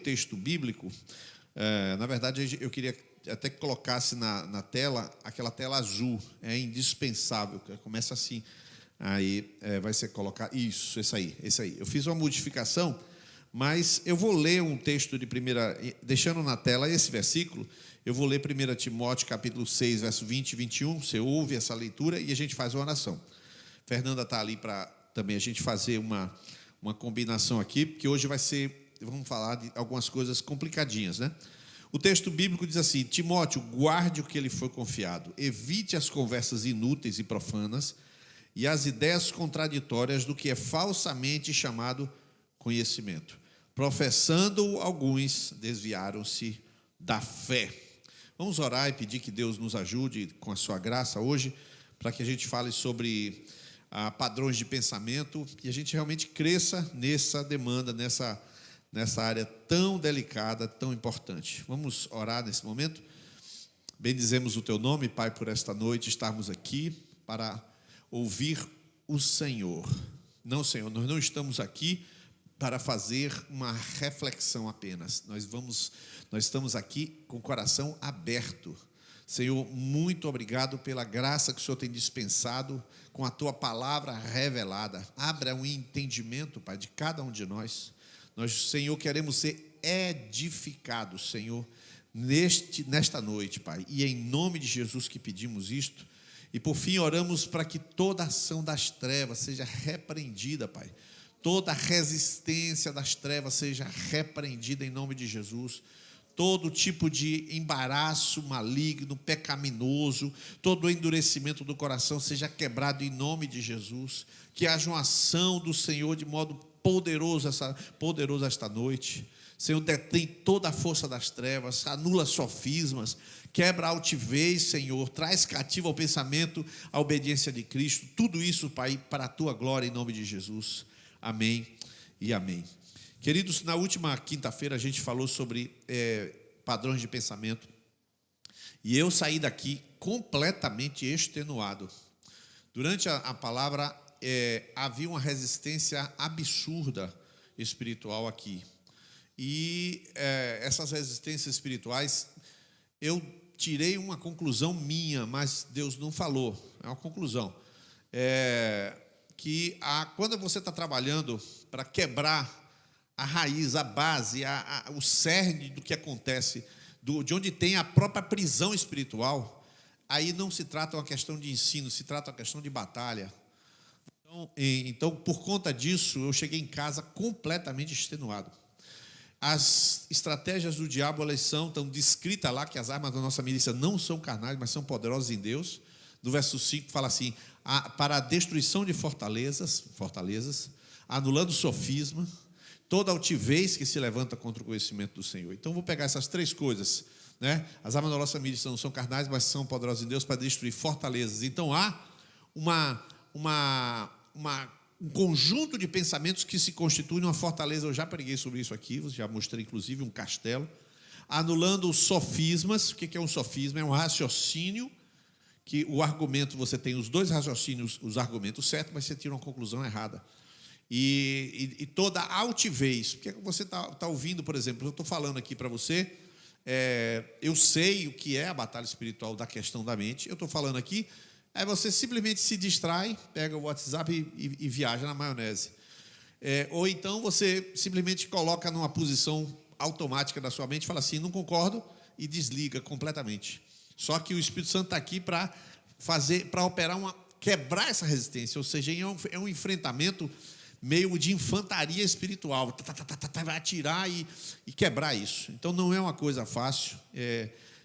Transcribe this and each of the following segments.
texto bíblico, na verdade, eu queria até que colocasse na tela, aquela tela azul, é indispensável, começa assim, aí vai ser colocar, isso, esse aí. Eu fiz uma modificação, mas eu vou ler um texto de primeira, deixando na tela esse versículo, eu vou ler 1 Timóteo, capítulo 6, verso 20 e 21, você ouve essa leitura e a gente faz uma oração. Fernanda está ali para também a gente fazer uma combinação aqui, porque hoje vamos falar de algumas coisas complicadinhas, né? O texto bíblico diz assim: Timóteo, guarde o que lhe foi confiado, evite as conversas inúteis e profanas e as ideias contraditórias do que é falsamente chamado conhecimento. Professando alguns, desviaram-se da fé. Vamos orar e pedir que Deus nos ajude com a sua graça hoje, para que a gente fale sobre padrões de pensamento e a gente realmente cresça nessa demanda, nessa área tão delicada, tão importante. Vamos orar nesse momento? Bendizemos o teu nome, Pai, por esta noite estarmos aqui para ouvir o Senhor. Não, Senhor, nós não estamos aqui para fazer uma reflexão apenas. Nós estamos aqui com o coração aberto. Senhor, muito obrigado pela graça que o Senhor tem dispensado com a Tua palavra revelada. Abra um entendimento, Pai, de cada um de nós. Nós, Senhor, queremos ser edificados, Senhor, nesta noite, Pai. E é em nome de Jesus que pedimos isto. E por fim oramos para que toda ação das trevas seja repreendida, Pai. Toda resistência das trevas seja repreendida em nome de Jesus. Todo tipo de embaraço maligno, pecaminoso, todo o endurecimento do coração seja quebrado em nome de Jesus. Que haja uma ação do Senhor de modo poderoso esta noite. Senhor, detém toda a força das trevas, anula sofismas, quebra a altivez, Senhor, traz cativo ao pensamento a obediência de Cristo. Tudo isso, Pai, para a Tua glória em nome de Jesus. Amém e amém. Queridos, na última quinta-feira a gente falou sobre padrões de pensamento e eu saí daqui completamente extenuado. Durante a palavra havia uma resistência absurda espiritual aqui e essas resistências espirituais eu tirei uma conclusão minha, mas Deus não falou, é uma conclusão. Que quando você está trabalhando para quebrar a raiz, a base, o cerne do que acontece, de onde tem a própria prisão espiritual, aí não se trata uma questão de ensino, se trata uma questão de batalha. Então, por conta disso, eu cheguei em casa completamente extenuado. As estratégias do diabo, elas estão descritas lá, que as armas da nossa milícia não são carnais, mas são poderosas em Deus. No verso 5 fala assim: para a destruição de fortalezas, anulando sofisma, toda altivez que se levanta contra o conhecimento do Senhor. Então, vou pegar essas três coisas, né? As armas da nossa milícia não são carnais, mas são poderosas em Deus para destruir fortalezas. Então, há um conjunto de pensamentos que se constituem numa fortaleza. Eu já preguei sobre isso aqui, já mostrei inclusive um castelo. Anulando os sofismas. O que é um sofisma? É um raciocínio que o argumento, você tem os dois raciocínios, os argumentos certos, mas você tira uma conclusão errada. E toda altivez, porque você está ouvindo, por exemplo, eu estou falando aqui para você, eu sei o que é a batalha espiritual da questão da mente, eu estou falando aqui, aí você simplesmente se distrai, pega o WhatsApp e viaja na maionese. Ou então você simplesmente coloca numa posição automática da sua mente, fala assim, não concordo, e desliga completamente. Só que o Espírito Santo está aqui para operar quebrar essa resistência, ou seja, é um enfrentamento meio de infantaria espiritual, vai atirar e quebrar isso. Então não é uma coisa fácil.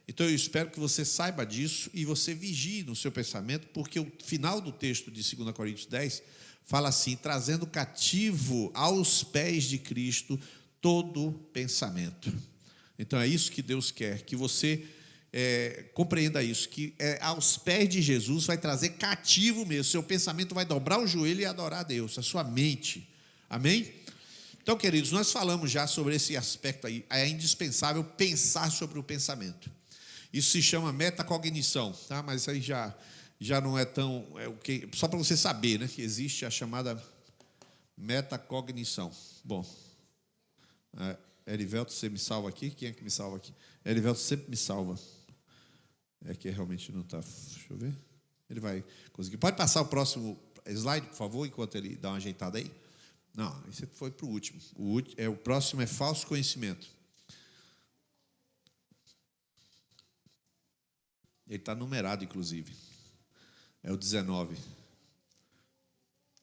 Então eu espero que você saiba disso e você vigie no seu pensamento, porque o final do texto de 2 Coríntios 10 fala assim: trazendo cativo aos pés de Cristo todo pensamento. Então é isso que Deus quer, que você compreenda isso, que aos pés de Jesus vai trazer cativo mesmo, seu pensamento vai dobrar o joelho e adorar a Deus, a sua mente, amém? Então, queridos, nós falamos já sobre esse aspecto aí, é indispensável pensar sobre o pensamento, isso se chama metacognição, tá? Mas isso aí já não é tão, só para você saber, né, que existe a chamada metacognição. Bom, Erivelto, você me salva aqui? Quem é que me salva aqui? Erivelto sempre me salva. É que realmente não está... Deixa eu ver. Ele vai conseguir. Pode passar o próximo slide, por favor, enquanto ele dá uma ajeitada aí? Não, esse foi para o último. O próximo é falso conhecimento. Ele está numerado, inclusive. É o 19.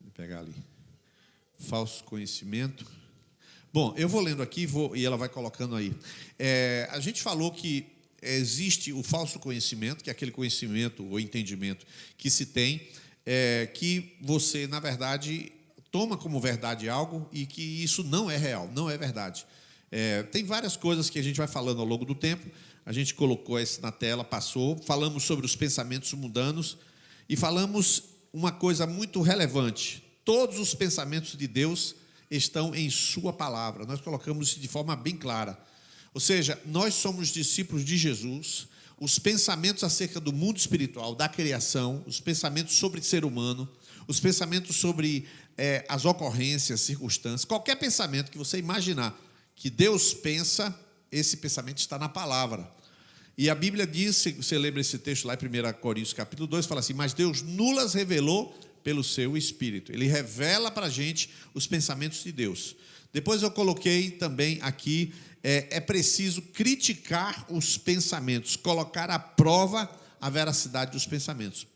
Vou pegar ali. Falso conhecimento. Bom, eu vou lendo aqui e ela vai colocando aí. A gente falou que existe o falso conhecimento, que é aquele conhecimento ou entendimento que se tem, que você, na verdade, toma como verdade algo e que isso não é real, não é verdade. Tem várias coisas que a gente vai falando ao longo do tempo. A gente colocou isso na tela, passou, falamos sobre os pensamentos mundanos e falamos uma coisa muito relevante. Todos os pensamentos de Deus estão em sua palavra. Nós colocamos isso de forma bem clara. Ou seja, nós somos discípulos de Jesus. Os pensamentos acerca do mundo espiritual, da criação, os pensamentos sobre o ser humano, os pensamentos sobre as ocorrências, circunstâncias, qualquer pensamento que você imaginar que Deus pensa, esse pensamento está na palavra. E a Bíblia diz, você lembra esse texto lá em 1 Coríntios capítulo 2, fala assim, mas Deus nulas revelou pelo seu Espírito. Ele revela para a gente os pensamentos de Deus. Depois eu coloquei também aqui, é preciso criticar os pensamentos, colocar à prova a veracidade dos pensamentos.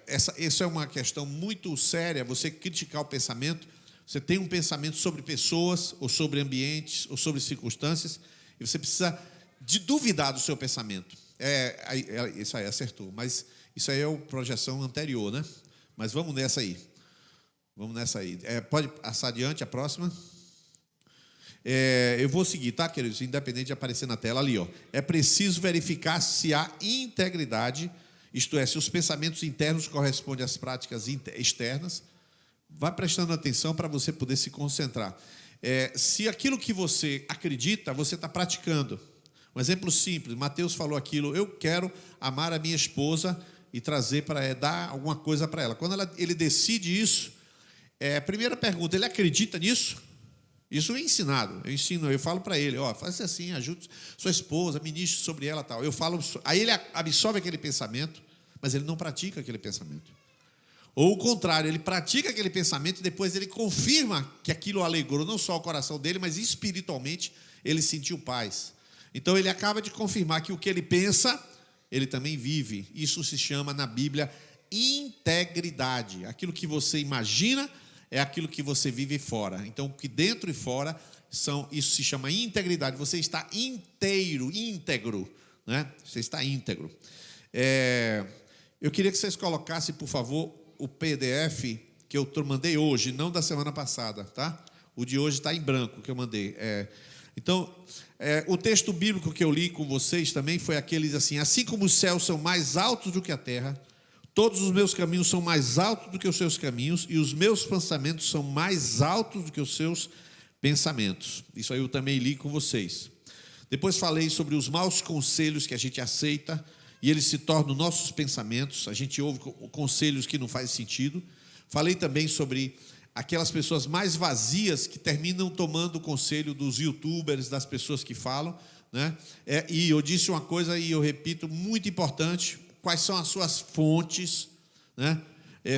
Essa é uma questão muito séria, você criticar o pensamento. Você tem um pensamento sobre pessoas, ou sobre ambientes, ou sobre circunstâncias, e você precisa de duvidar do seu pensamento. Isso aí acertou, mas isso aí é a projeção anterior, né? Mas vamos nessa aí. Vamos nessa aí. Pode passar adiante a próxima? Eu vou seguir, tá, queridos? Independente de aparecer na tela ali, ó. É preciso verificar se há integridade, isto é, se os pensamentos internos correspondem às práticas externas. Vai prestando atenção para você poder se concentrar. Se aquilo que você acredita, você está praticando. Um exemplo simples, Mateus falou aquilo, eu quero amar a minha esposa e trazer para dar alguma coisa para ela. Quando ele decide isso, a primeira pergunta, ele acredita nisso? Isso é ensinado, eu falo para ele, faz assim, ajude sua esposa, ministre sobre ela, tal. Aí ele absorve aquele pensamento, mas ele não pratica aquele pensamento. Ou o contrário, ele pratica aquele pensamento e depois ele confirma que aquilo alegrou não só o coração dele, mas espiritualmente ele sentiu paz. Então ele acaba de confirmar que o que ele pensa, ele também vive. Isso se chama na Bíblia integridade. Aquilo que você imagina é aquilo que você vive fora. Então, o que dentro e fora isso se chama integridade. Você está íntegro, né? Você está íntegro. Eu queria que vocês colocassem, por favor, o PDF que eu mandei hoje, não da semana passada, tá? O de hoje está em branco, que eu mandei. Então, o texto bíblico que eu li com vocês também foi aquele assim como os céus são mais altos do que a terra, todos os meus caminhos são mais altos do que os seus caminhos, e os meus pensamentos são mais altos do que os seus pensamentos. Isso aí eu também li com vocês. Depois falei sobre os maus conselhos que a gente aceita, e eles se tornam nossos pensamentos. A gente ouve conselhos que não fazem sentido. Falei também sobre aquelas pessoas mais vazias que terminam tomando o conselho dos youtubers, das pessoas que falam, né? E eu disse uma coisa, e eu repito, muito importante: quais são as suas fontes, né?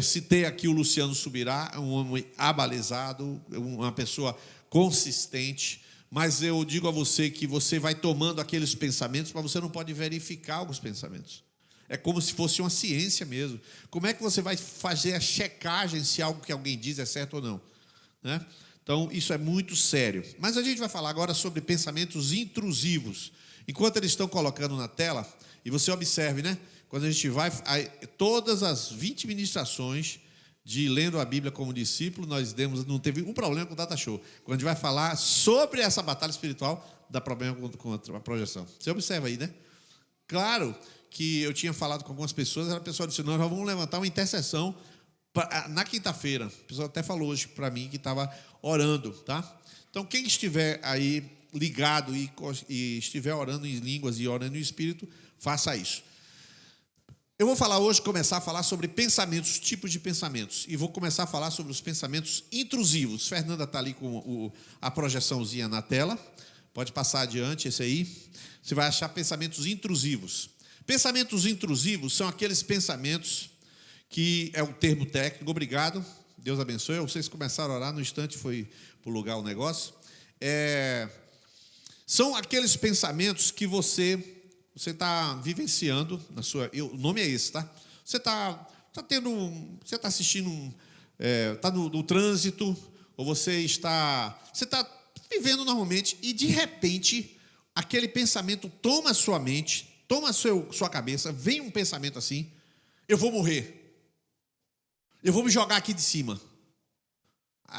Citei aqui o Luciano Subirá, um homem abalizado, uma pessoa consistente, mas eu digo a você que você vai tomando aqueles pensamentos, mas você não pode verificar alguns pensamentos. É como se fosse uma ciência mesmo. Como é que você vai fazer a checagem se algo que alguém diz é certo ou não, né? Então, isso é muito sério. Mas a gente vai falar agora sobre pensamentos intrusivos. Enquanto eles estão colocando na tela, e você observe, né? Quando a gente vai, todas as 20 ministrações de Lendo a Bíblia como Discípulo, não teve um problema com o data show. Quando a gente vai falar sobre essa batalha espiritual, dá problema com a projeção. Você observa aí, né? Claro que eu tinha falado com algumas pessoas, a pessoa disse, nós vamos levantar uma intercessão na quinta-feira. A pessoa até falou hoje para mim que estava orando, tá? Então, quem estiver aí ligado e estiver orando em línguas e orando no Espírito, faça isso. Eu vou falar hoje, começar a falar sobre pensamentos, tipos de pensamentos. E vou começar a falar sobre os pensamentos intrusivos. Fernanda está ali com a projeçãozinha na tela. Pode passar adiante esse aí. Você vai achar pensamentos intrusivos. Pensamentos intrusivos são aqueles pensamentos que é um termo técnico. Obrigado. Deus abençoe. Vocês começaram a orar, no instante foi para o lugar o negócio. São aqueles pensamentos que você está vivenciando na sua. O nome é esse, tá? Você está assistindo, está no trânsito, ou você está vivendo normalmente e de repente aquele pensamento toma a sua mente, toma a sua cabeça, vem um pensamento assim: eu vou morrer. Eu vou me jogar aqui de cima.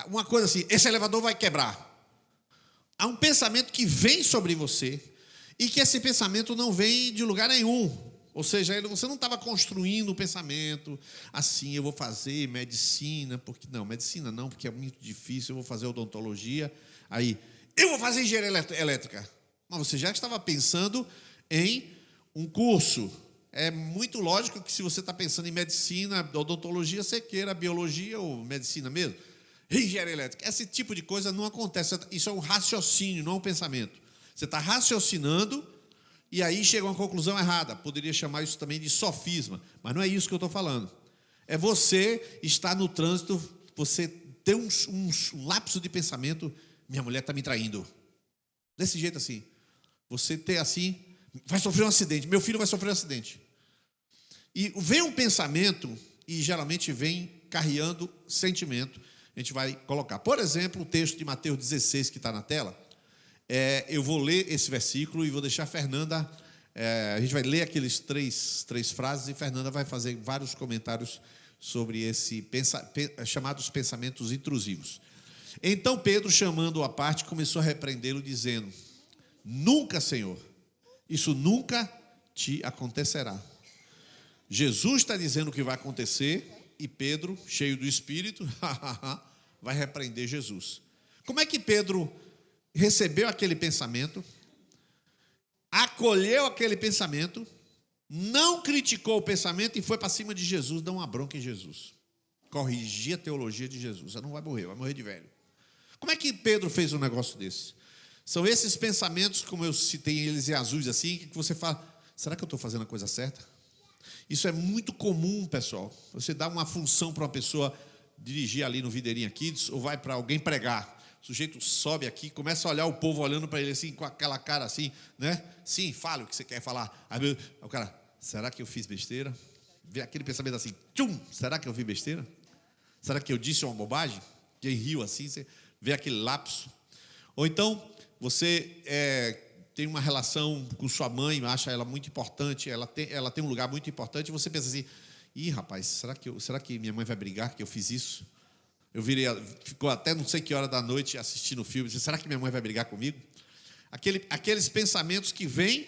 Uma coisa assim, esse elevador vai quebrar. Há um pensamento que vem sobre você e que esse pensamento não vem de lugar nenhum. Ou seja, você não estava construindo um pensamento assim, eu vou fazer medicina, medicina não, porque é muito difícil, eu vou fazer odontologia, aí, eu vou fazer engenharia elétrica. Mas você já estava pensando em um curso. É muito lógico que se você está pensando em medicina, odontologia, você queira biologia ou medicina mesmo. Engenharia elétrica. Esse tipo de coisa não acontece. Isso é um raciocínio, não é um pensamento. Você está raciocinando e aí chega a uma conclusão errada. Poderia chamar isso também de sofisma, mas não é isso que eu estou falando. É você estar no trânsito, você ter um lapso de pensamento: minha mulher está me traindo. Desse jeito assim. Você ter assim, vai sofrer um acidente, meu filho vai sofrer um acidente. E vem um pensamento, e geralmente vem carreando sentimento. A gente vai colocar, por exemplo, o texto de Mateus 16 que está na tela. Eu vou ler esse versículo e vou deixar a Fernanda. A gente vai ler aqueles três frases e Fernanda vai fazer vários comentários sobre esse chamados pensamentos intrusivos. Então Pedro, chamando-o à parte, começou a repreendê-lo, dizendo: nunca, Senhor, isso nunca te acontecerá. Jesus está dizendo o que vai acontecer e Pedro, cheio do Espírito, vai repreender Jesus. Como é que Pedro recebeu aquele pensamento, acolheu aquele pensamento, não criticou o pensamento e foi para cima de Jesus, dá uma bronca em Jesus, corrigir a teologia de Jesus? Você não vai morrer de velho. Como é que Pedro fez um negócio desse? São esses pensamentos, como eu citei eles em azuis assim, que você fala: será que eu estou fazendo a coisa certa? Isso é muito comum, pessoal. Você dá uma função para uma pessoa dirigir ali no Videirinha Kids, ou vai para alguém pregar. O sujeito sobe aqui, começa a olhar o povo olhando para ele assim, com aquela cara assim, né? Sim, fale o que você quer falar. Aí o cara: será que eu fiz besteira? Vê aquele pensamento assim: tchum, será que eu fiz besteira? Será que eu disse uma bobagem? Quem riu assim, você vê aquele lapso. Ou então, você tem uma relação com sua mãe, acha ela muito importante, ela tem um lugar muito importante, e você pensa assim: ih, rapaz, será que minha mãe vai brigar que eu fiz isso? Ficou até não sei que hora da noite assistindo o filme, será que minha mãe vai brigar comigo? Aqueles pensamentos que vêm,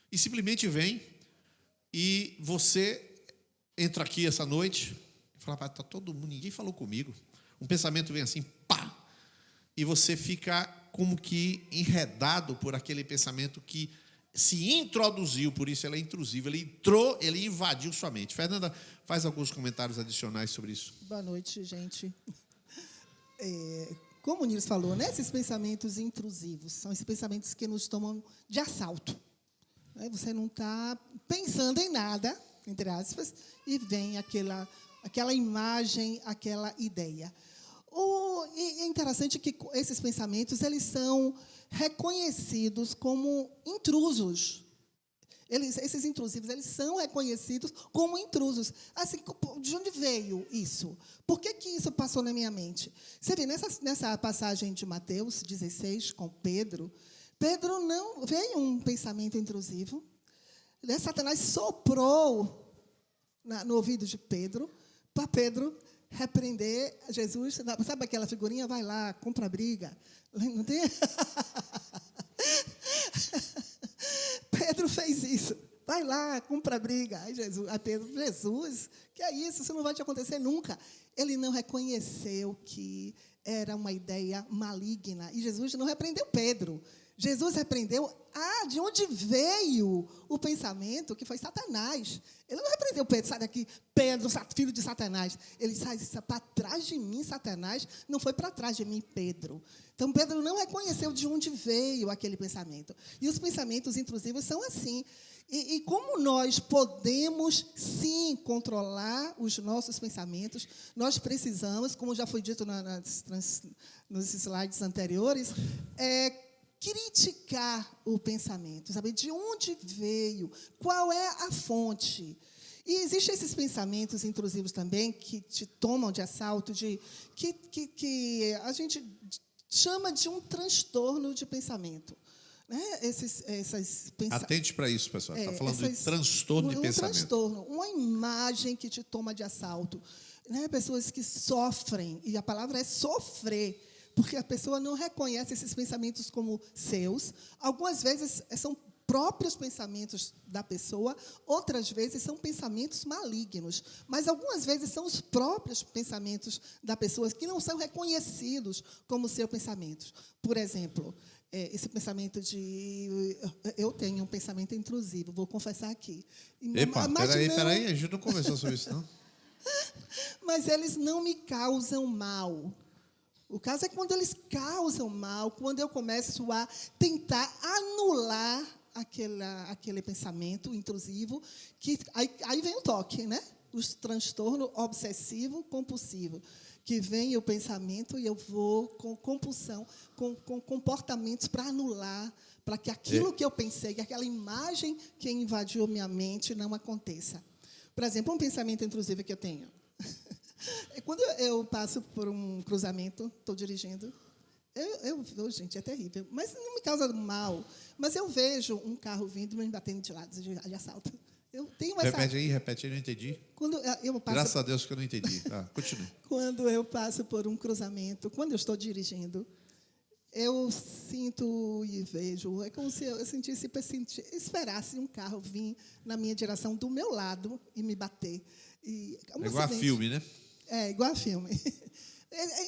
e simplesmente vêm, e você entra aqui essa noite, e fala: tá todo mundo, ninguém falou comigo. Um pensamento vem assim, pá, e você fica como que enredado por aquele pensamento que se introduziu, por isso ele é intrusivo, ele entrou, ele invadiu sua mente. Fernanda, faz alguns comentários adicionais sobre isso. Boa noite, gente. Como o Nils falou, né? Esses pensamentos intrusivos são esses pensamentos que nos tomam de assalto. Você não está pensando em nada, entre aspas, e vem aquela imagem, aquela ideia. E é interessante que esses pensamentos eles são reconhecidos como intrusos. Esses intrusivos eles são reconhecidos como intrusos. Assim, de onde veio isso? Por que isso passou na minha mente? Você vê, nessa passagem de Mateus 16, com Pedro não veio um pensamento intrusivo. Satanás soprou no ouvido de Pedro, para Pedro repreender Jesus. Sabe aquela figurinha? Vai lá, compra briga. Não tem? Pedro fez isso. Vai lá, compra briga. Aí Pedro: Jesus, que é isso? Isso não vai te acontecer nunca. Ele não reconheceu que era uma ideia maligna. E Jesus não repreendeu Pedro. Jesus repreendeu de onde veio o pensamento, que foi Satanás. Ele não repreendeu Pedro, sai daqui, Pedro, filho de Satanás. Ele sai para trás de mim, Satanás, não foi para trás de mim, Pedro. Então, Pedro não reconheceu de onde veio aquele pensamento. E os pensamentos intrusivos são assim. E como nós podemos, sim, controlar os nossos pensamentos, nós precisamos, como já foi dito nos slides anteriores, criticar o pensamento, saber de onde veio, qual é a fonte. E existem esses pensamentos intrusivos também que te tomam de assalto, que a gente chama de um transtorno de pensamento. Né? Atente para isso, pessoal. Está falando de transtorno de pensamento. Transtorno, uma imagem que te toma de assalto. Né? Pessoas que sofrem, e a palavra é sofrer, porque a pessoa não reconhece esses pensamentos como seus. Algumas vezes são próprios pensamentos da pessoa, outras vezes são pensamentos malignos. Mas algumas vezes são os próprios pensamentos da pessoa que não são reconhecidos como seus pensamentos. Por exemplo, esse pensamento de... Eu tenho um pensamento intrusivo, vou confessar aqui. Epa, peraí, a gente não conversou sobre isso, não? Mas eles não me causam mal. O caso é quando eles causam mal, quando eu começo a tentar anular aquele pensamento intrusivo, que aí vem o toque, né? O transtorno obsessivo-compulsivo, que vem o pensamento e eu vou com compulsão, com comportamentos para anular, para que aquilo que eu pensei, que aquela imagem que invadiu minha mente não aconteça. Por exemplo, um pensamento intrusivo que eu tenho. Quando eu passo por um cruzamento, estou dirigindo, gente, é terrível, mas não me causa mal. Mas eu vejo um carro vindo me batendo de lado, de assalto. Eu tenho essa... Repete aí, não entendi. Graças a Deus que eu não entendi. Continue. Quando eu passo por um cruzamento, quando eu estou dirigindo, eu sinto e vejo, é como se eu esperasse um carro vir na minha direção do meu lado e me bater. É igual a filme, né? É, igual a filme.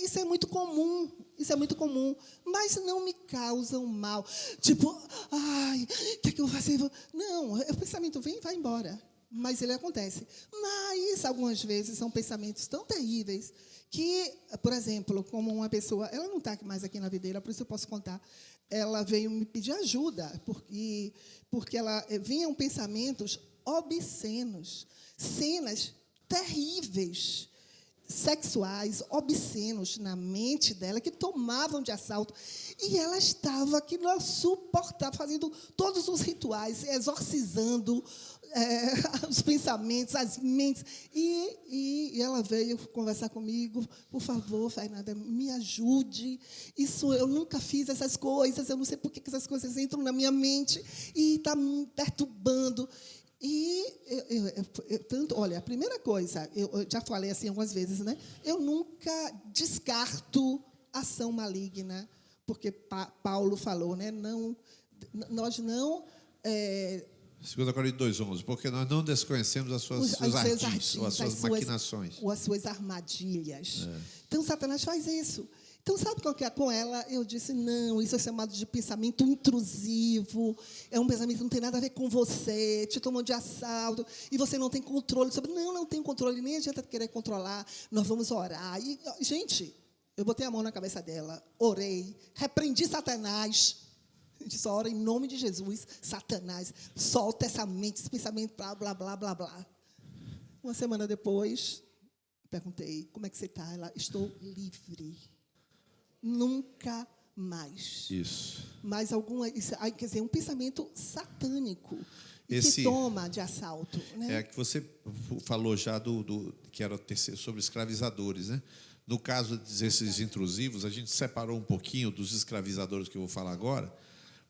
Isso é muito comum, mas não me causam mal. Tipo, o que é que eu vou fazer? Não, o pensamento vem e vai embora, mas ele acontece. Mas, algumas vezes, são pensamentos tão terríveis que, por exemplo, como uma pessoa, ela não está mais aqui na videira, por isso eu posso contar, ela veio me pedir ajuda, porque ela vinham pensamentos obscenos, cenas terríveis, sexuais, obscenos na mente dela, que tomavam de assalto. E ela estava aqui, não suportava, fazendo todos os rituais, exorcizando os pensamentos, as mentes. E ela veio conversar comigo, por favor, Fernanda, me ajude. Eu nunca fiz essas coisas, eu não sei por que essas coisas entram na minha mente e está me perturbando. Olha, a primeira coisa, eu já falei assim algumas vezes, né? Eu nunca descarto ação maligna, porque Paulo falou, né? Nós não... 2 Coríntios 2:11, porque nós não desconhecemos os seus ardis, ou as suas maquinações. Ou as suas armadilhas. Então, Satanás faz isso. Então, sabe qual que é? Com ela, eu disse, não, isso é chamado de pensamento intrusivo, é um pensamento que não tem nada a ver com você, te tomou de assalto, e você não tem controle sobre... Não tem controle, nem adianta querer controlar, nós vamos orar. E, gente, eu botei a mão na cabeça dela, orei, repreendi Satanás, a gente só ora em nome de Jesus, Satanás, solta essa mente, esse pensamento, blá, blá, blá, blá, blá. Uma semana depois, perguntei, como é que você está? Ela, estou livre. Nunca mais. Isso. Mas quer dizer, um pensamento satânico que toma de assalto. Né? É que você falou já que era sobre escravizadores, né? No caso desses intrusivos, a gente separou um pouquinho dos escravizadores que eu vou falar agora,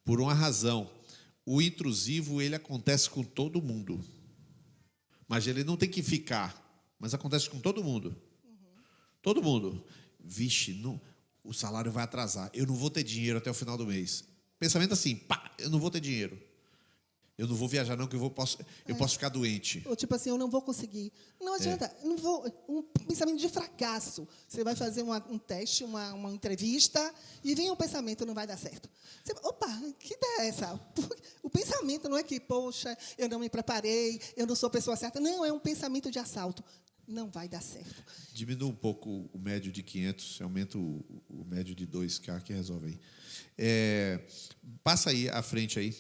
por uma razão. O intrusivo, ele acontece com todo mundo. Mas ele não tem que ficar. Mas acontece com todo mundo. Todo mundo. Vixe, o salário vai atrasar. Eu não vou ter dinheiro até o final do mês. Pensamento assim, eu não vou ter dinheiro. Eu não vou viajar não, que eu posso ficar doente. Ou tipo assim, eu não vou conseguir. Não adianta, não vou. Um pensamento de fracasso. Você vai fazer um teste, uma entrevista, e vem um pensamento, não vai dar certo. Você, opa, que ideia é essa? O pensamento não é que, poxa, eu não me preparei, eu não sou a pessoa certa. Não, é um pensamento de assalto. Não vai dar certo. Diminua um pouco o médio de 500, aumenta o médio de 2K, que resolve aí. Passa aí à frente aí,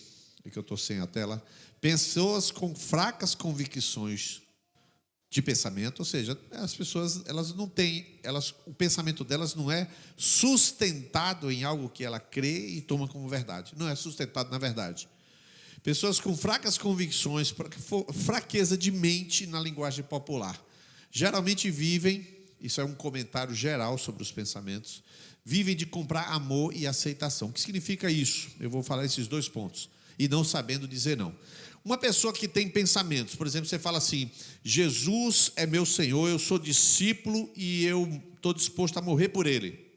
que eu estou sem a tela. Pessoas com fracas convicções de pensamento, ou seja, as pessoas elas não têm, o pensamento delas não é sustentado em algo que ela crê e toma como verdade. Não é sustentado na verdade. Pessoas com fracas convicções, fraqueza de mente na linguagem popular. Geralmente vivem, isso é um comentário geral sobre os pensamentos, vivem de comprar amor e aceitação. O que significa isso? Eu vou falar esses 2 pontos. E não sabendo dizer não. Uma pessoa que tem pensamentos, por exemplo, você fala assim, Jesus é meu Senhor, eu sou discípulo e eu estou disposto a morrer por Ele.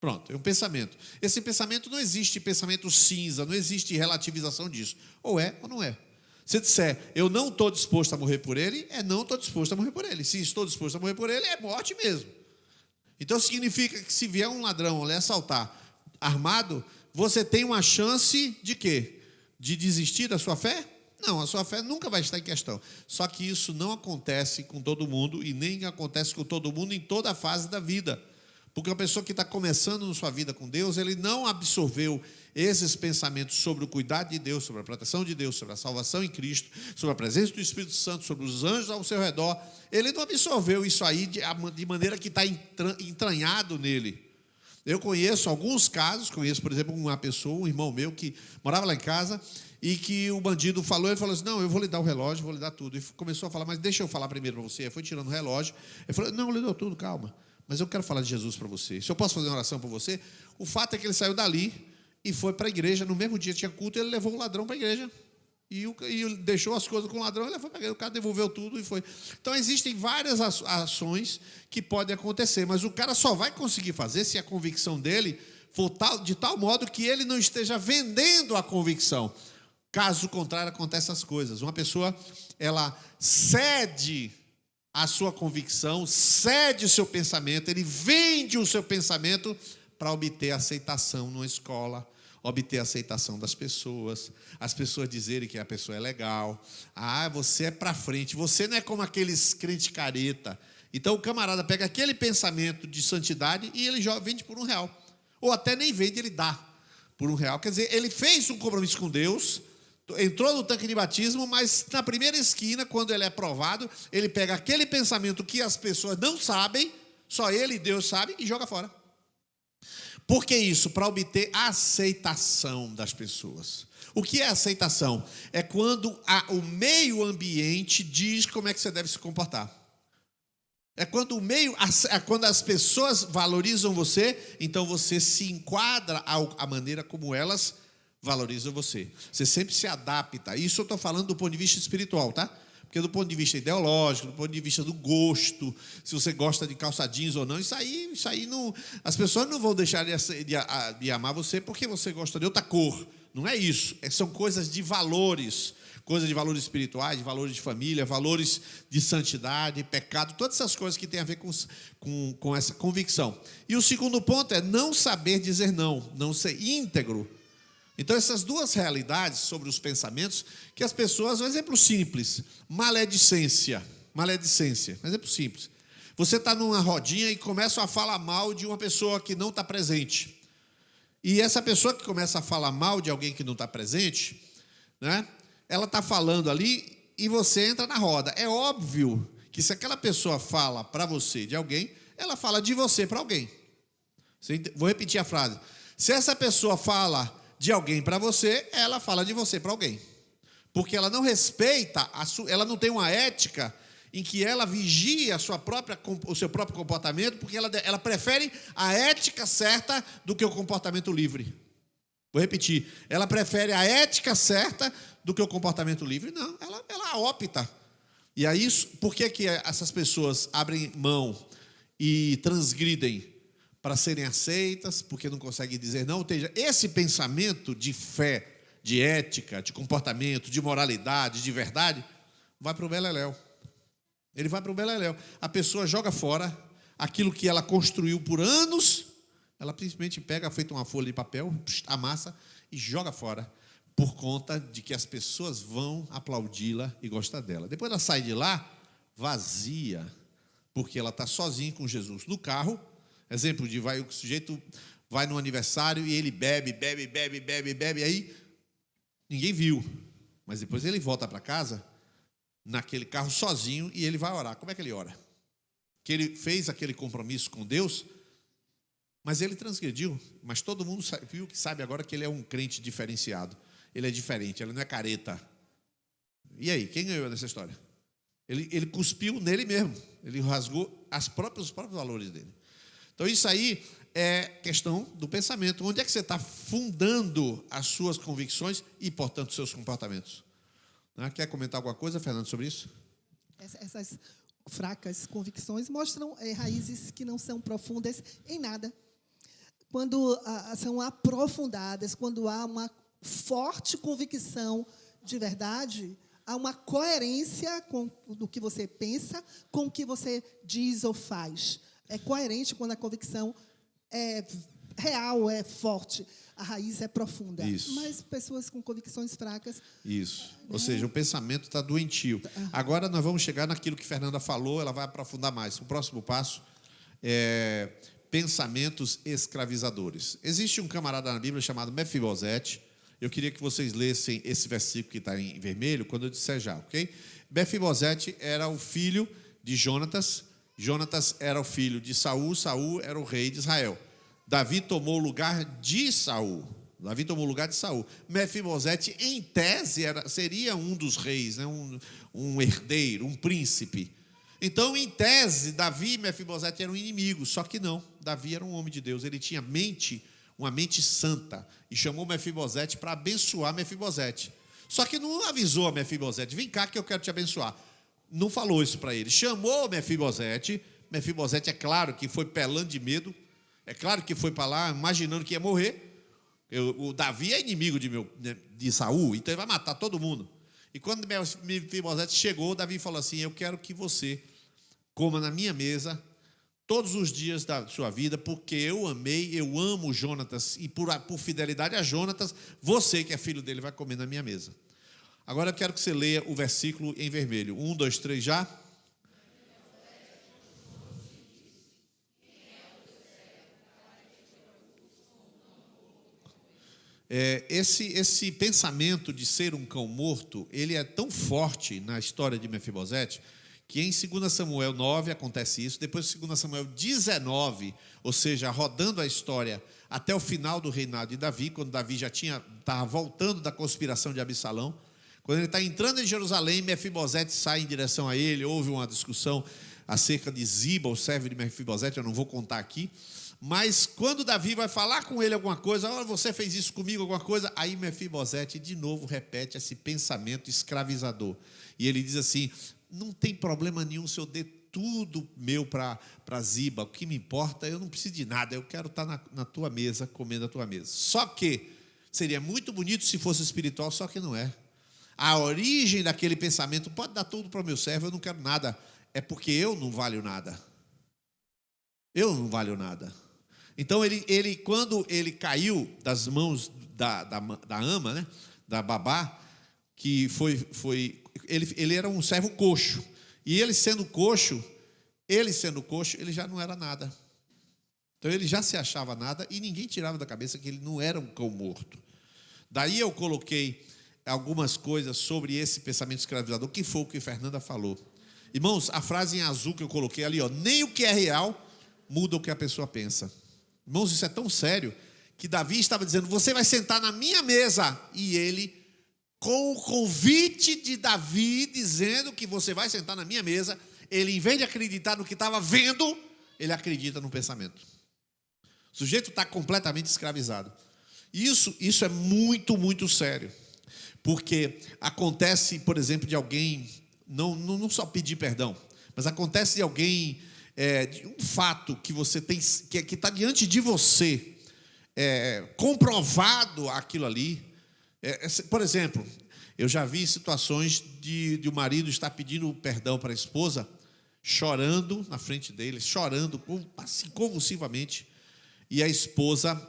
Pronto, é um pensamento. Esse pensamento não existe pensamento cinza, não existe relativização disso. Ou é ou não é. Se disser, eu não estou disposto a morrer por Ele, não estou disposto a morrer por Ele. Se estou disposto a morrer por Ele, é morte mesmo. Então significa que se vier um ladrão lhe assaltar armado, você tem uma chance de quê? De desistir da sua fé? Não, a sua fé nunca vai estar em questão. Só que isso não acontece com todo mundo e nem acontece com todo mundo em toda a fase da vida. Porque a pessoa que está começando na sua vida com Deus, ele não absorveu esses pensamentos sobre o cuidado de Deus, sobre a proteção de Deus, sobre a salvação em Cristo, sobre a presença do Espírito Santo, sobre os anjos ao seu redor. Ele não absorveu isso aí de maneira que está entranhado nele. Eu conheço alguns casos, por exemplo, uma pessoa, um irmão meu, que morava lá em casa e que o bandido falou, ele falou assim, não, eu vou lhe dar o relógio, vou lhe dar tudo. E começou a falar, mas deixa eu falar primeiro para você. Aí foi tirando o relógio. Ele falou, não, ele deu tudo, calma. Mas eu quero falar de Jesus para você. Se eu posso fazer uma oração para você? O fato é que ele saiu dali e foi para a igreja. No mesmo dia tinha culto, ele levou o ladrão para a igreja. E deixou as coisas com o ladrão, ele foi para a igreja. O cara devolveu tudo e foi. Então, existem várias ações que podem acontecer, mas o cara só vai conseguir fazer se a convicção dele for de tal modo que ele não esteja vendendo a convicção. Caso contrário, acontecem essas coisas. Uma pessoa, ela cede a sua convicção, cede o seu pensamento, ele vende o seu pensamento para obter aceitação numa escola, obter a aceitação das pessoas, as pessoas dizerem que a pessoa é legal, você é para frente, você não é como aqueles crente careta. Então o camarada pega aquele pensamento de santidade e ele vende por R$1, ou até nem vende, ele dá por R$1. Quer dizer, ele fez um compromisso com Deus, entrou no tanque de batismo, mas na primeira esquina, quando ele é provado, ele pega aquele pensamento que as pessoas não sabem, só ele e Deus sabem, e joga fora. Por que isso? Para obter a aceitação das pessoas. O que é aceitação? É quando o meio ambiente diz como é que você deve se comportar. É quando quando as pessoas valorizam você, então você se enquadra à maneira como elas valorizam você. Você sempre se adapta. Isso eu estou falando do ponto de vista espiritual, tá? Porque do ponto de vista ideológico, do ponto de vista do gosto, se você gosta de calça jeans ou não, isso aí não, as pessoas não vão deixar de amar você porque você gosta de outra cor. Não é isso. São coisas de valores espirituais, de valores de família, valores de santidade, pecado, todas essas coisas que têm a ver com essa convicção. E o segundo ponto é não saber dizer não ser íntegro. Então, essas duas realidades sobre os pensamentos, que as pessoas, um exemplo simples, maledicência, um exemplo simples. Você está numa rodinha e começa a falar mal de uma pessoa que não está presente. E essa pessoa que começa a falar mal de alguém que não está presente, né, ela está falando ali e você entra na roda. É óbvio que se aquela pessoa fala para você de alguém, ela fala de você para alguém. Vou repetir a frase. Se essa pessoa fala de alguém para você, ela fala de você para alguém. Porque ela não respeita, ela não tem uma ética em que ela vigia o seu próprio comportamento, porque ela prefere a ética certa do que o comportamento livre. Vou repetir. Ela prefere a ética certa do que o comportamento livre. Não, ela opta. E aí, por que essas pessoas abrem mão e transgridem? Para serem aceitas, porque não conseguem dizer não. Ou seja, esse pensamento de fé, de ética, de comportamento, de moralidade, de verdade, vai para o beleléu. Ele vai para o beleléu. A pessoa joga fora aquilo que ela construiu por anos, ela simplesmente pega, feita uma folha de papel, amassa e joga fora, por conta de que as pessoas vão aplaudi-la e gostar dela. Depois ela sai de lá vazia, porque ela está sozinha com Jesus no carro. Exemplo de o sujeito vai no aniversário e ele bebe, aí ninguém viu. Mas depois ele volta para casa, naquele carro sozinho, e ele vai orar. Como é que ele ora? Que ele fez aquele compromisso com Deus, mas ele transgrediu. Mas todo mundo viu que sabe agora que ele é um crente diferenciado. Ele é diferente, ele não é careta. E aí, quem ganhou nessa história? Ele cuspiu nele mesmo. Ele rasgou os próprios valores dele. Então, isso aí é questão do pensamento. Onde é que você está fundando as suas convicções e, portanto, os seus comportamentos? Quer comentar alguma coisa, Fernando, sobre isso? Essas fracas convicções mostram raízes que não são profundas em nada. Quando são aprofundadas, quando há uma forte convicção de verdade, há uma coerência com o que você pensa, com o que você diz ou faz. É coerente quando a convicção é real, é forte. A raiz é profunda. Isso. Mas pessoas com convicções fracas... Isso. Ou seja, o pensamento está doentio. Agora nós vamos chegar naquilo que Fernanda falou, ela vai aprofundar mais. O próximo passo é pensamentos escravizadores. Existe um camarada na Bíblia chamado Mefibosete. Eu queria que vocês lessem esse versículo que está em vermelho, quando eu disser já, ok? Mefibosete era o filho de Jonatas. Jonatas era o filho de Saul. Saul era o rei de Israel. Davi tomou o lugar de Saul. Mefibosete, em tese, seria um dos reis, né? um herdeiro, um príncipe. Então, em tese, Davi e Mefibosete eram inimigos, só que não. Davi era um homem de Deus, ele tinha uma mente santa, e chamou Mefibosete para abençoar Mefibosete. Só que não avisou a Mefibosete: vem cá que eu quero te abençoar. Não falou isso para ele. Chamou Mefibosete. Mefibosete, é claro que foi pelando de medo. É claro que foi para lá imaginando que ia morrer. O Davi é inimigo de Saul, então ele vai matar todo mundo. E quando Mefibosete chegou, Davi falou assim: eu quero que você coma na minha mesa todos os dias da sua vida, porque eu amo Jonatas, e por fidelidade a Jonatas, você que é filho dele vai comer na minha mesa. Agora eu quero que você leia o versículo em vermelho. 1, 2, 3, já. Esse pensamento de ser um cão morto, ele é tão forte na história de Mefibosete, que em 2 Samuel 9 acontece isso, depois em 2 Samuel 19, ou seja, rodando a história até o final do reinado de Davi, quando Davi já estava voltando da conspiração de Absalão. Quando ele está entrando em Jerusalém, Mefibosete sai em direção a ele. Houve uma discussão acerca de Ziba, o servo de Mefibosete, eu não vou contar aqui. Mas quando Davi vai falar com ele alguma coisa: olha, você fez isso comigo, alguma coisa, aí Mefibosete de novo repete esse pensamento escravizador. E ele diz assim: não tem problema nenhum se eu der tudo meu para Ziba, o que me importa, eu não preciso de nada, eu quero estar na tua mesa, comendo a tua mesa. Só que seria muito bonito se fosse espiritual, só que não é. A origem daquele pensamento: pode dar tudo para o meu servo, eu não quero nada, é porque eu não valho nada. Eu não valho nada. Então, quando ele caiu das mãos da ama, né, da babá, que ele era um servo coxo. E ele sendo coxo, ele já não era nada. Então, ele já se achava nada e ninguém tirava da cabeça que ele não era um cão morto. Daí eu coloquei algumas coisas sobre esse pensamento escravizador, que foi o que Fernanda falou. Irmãos, a frase em azul que eu coloquei ali, nem o que é real muda o que a pessoa pensa. Irmãos, isso é tão sério que Davi estava dizendo: você vai sentar na minha mesa. E ele, com o convite de Davi, dizendo que você vai sentar na minha mesa, ele, em vez de acreditar no que estava vendo, ele acredita no pensamento. O sujeito está completamente escravizado. Isso é muito, muito sério. Porque acontece, por exemplo, de alguém, não só pedir perdão, mas acontece de alguém, de um fato que você tem, que está diante de você, comprovado aquilo ali. Por exemplo, eu já vi situações de o marido estar pedindo perdão para a esposa, chorando na frente dele, chorando assim, convulsivamente, e a esposa,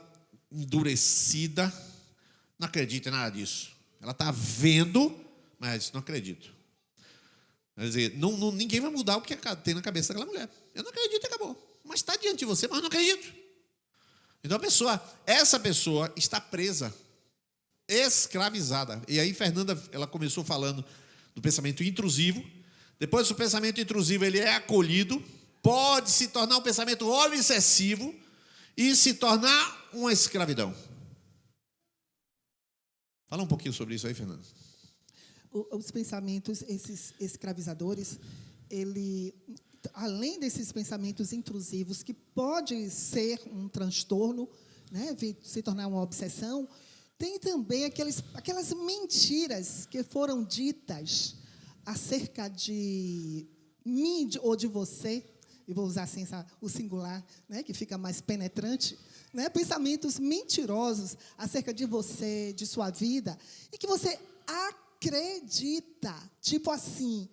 endurecida, não acredita em nada disso. Ela está vendo, mas não acredito. Quer dizer, ninguém vai mudar o que tem na cabeça daquela mulher. Eu não acredito e acabou. Mas está diante de você, mas eu não acredito. Então essa pessoa está presa, escravizada. E aí Fernanda, ela começou falando do pensamento intrusivo. Depois do pensamento intrusivo, ele é acolhido, pode se tornar um pensamento obsessivo e se tornar uma escravidão. Fala um pouquinho sobre isso aí, Fernanda. Os pensamentos, esses escravizadores, além desses pensamentos intrusivos, que pode ser um transtorno, né, se tornar uma obsessão, tem também aquelas mentiras que foram ditas acerca de mim ou de você, e vou usar assim o singular, né, que fica mais penetrante, né, pensamentos mentirosos acerca de você, de sua vida, e que você acredita, tipo assim,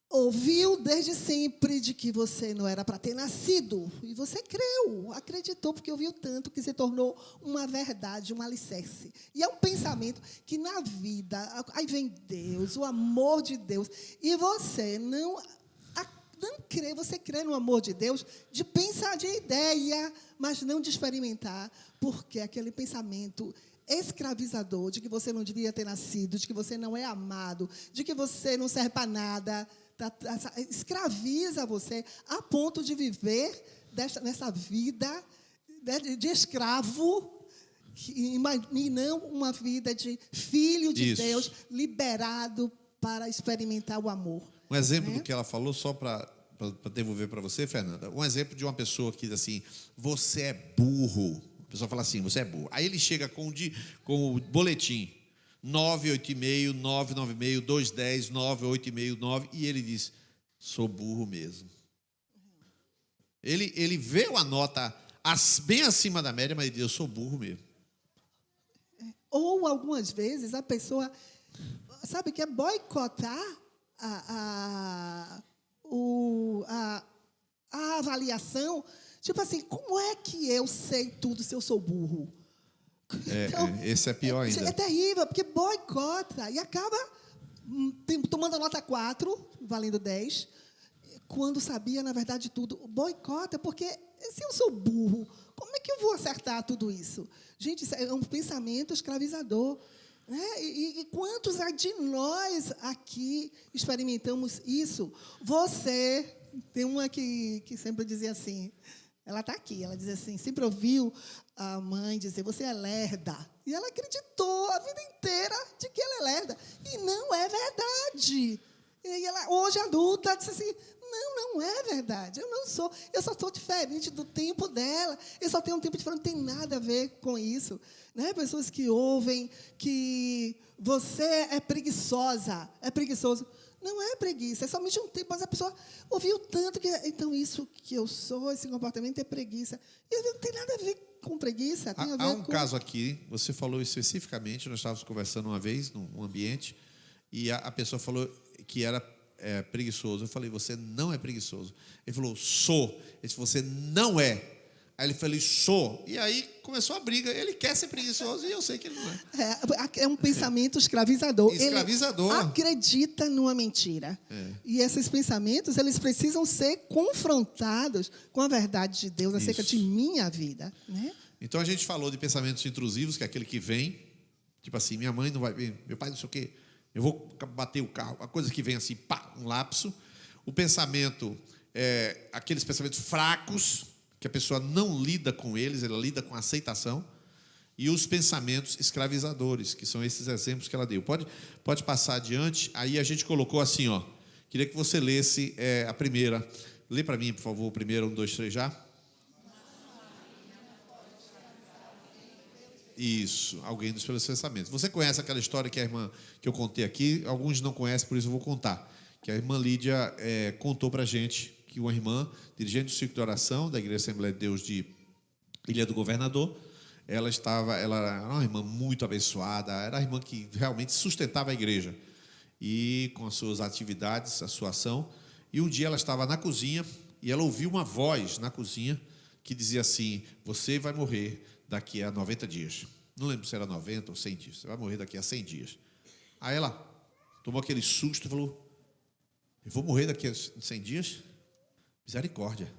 ouviu desde sempre de que você não era para ter nascido, e você creu, acreditou, porque ouviu tanto que se tornou uma verdade, um alicerce. E é um pensamento que na vida, aí vem Deus, o amor de Deus, e você não crê, você crê no amor de Deus, de pensar de ideia, mas não de experimentar, porque aquele pensamento escravizador de que você não devia ter nascido, de que você não é amado, de que você não serve para nada, escraviza você a ponto de viver nessa vida de escravo e não uma vida de filho de Deus, liberado para experimentar o amor. Um exemplo do que ela falou, só para devolver para você, Fernanda. Um exemplo de uma pessoa que diz assim, você é burro. A pessoa fala assim, você é burro. Aí ele chega com o boletim, 985, 996, 210, 9859, e ele diz, sou burro mesmo. Ele vê a nota bem acima da média, mas ele diz, eu sou burro mesmo. Ou, algumas vezes, a pessoa, sabe, quer boicotar a avaliação, tipo assim, como é que eu sei tudo se eu sou burro? Então, esse é pior ainda. É terrível, porque boicota e acaba tomando a nota 4, valendo 10, quando sabia, na verdade, tudo. Boicota, porque se eu sou burro, como é que eu vou acertar tudo isso? Gente, isso é um pensamento escravizador. Né? E quantos de nós aqui experimentamos isso? Você, tem uma que sempre dizia assim, ela está aqui, ela diz assim, sempre ouviu a mãe dizer, você é lerda. E ela acreditou a vida inteira de que ela é lerda. E não é verdade. E ela, hoje adulta, disse assim, não é verdade, eu não sou, eu só estou diferente do tempo dela, eu só tenho um tempo diferente, não tem nada a ver com isso. Né? Pessoas que ouvem que você é preguiçosa, é preguiçoso. Não é preguiça, é somente um tempo, mas a pessoa ouviu tanto que, então, isso que eu sou, esse comportamento é preguiça. E não tem nada a ver com preguiça. Tem a ver há um caso aqui, você falou especificamente, nós estávamos conversando uma vez num ambiente, e a pessoa falou que era preguiçoso. Eu falei, você não é preguiçoso. Ele falou, sou. Ele disse, você não é. Aí ele falou, sou. E aí começou a briga. Ele quer ser preguiçoso e eu sei que ele não é. É um pensamento escravizador. Escravizador. Ele acredita numa mentira. E esses pensamentos, eles precisam ser confrontados com a verdade de Deus acerca de minha vida. Né? Então, a gente falou de pensamentos intrusivos, que é aquele que vem, tipo assim, minha mãe não vai ver, meu pai não sei o quê, eu vou bater o carro. A coisa que vem assim, pá, um lapso. O pensamento, aqueles pensamentos fracos, que a pessoa não lida com eles, ela lida com a aceitação. E os pensamentos escravizadores, que são esses exemplos que ela deu. Pode passar adiante. Aí a gente colocou assim, ó. Queria que você lesse a primeira. Lê para mim, por favor, o primeiro, 1, 2, 3, já. Isso, alguém dos pelos pensamentos. Você conhece aquela história que a irmã, que eu contei aqui? Alguns não conhecem, por isso eu vou contar. Que a irmã Lídia contou para a gente que uma irmã, dirigente do Círculo de Oração da Igreja Assembleia de Deus de Ilha do Governador, ela era uma irmã muito abençoada, era a irmã que realmente sustentava a igreja, e com as suas atividades, a sua ação. E um dia ela estava na cozinha, e ela ouviu uma voz na cozinha, que dizia assim: você vai morrer daqui a 90 dias. Não lembro se era 90 ou 100 dias. Você vai morrer daqui a 100 dias. Aí ela tomou aquele susto e falou: eu vou morrer daqui a 100 dias? Misericórdia.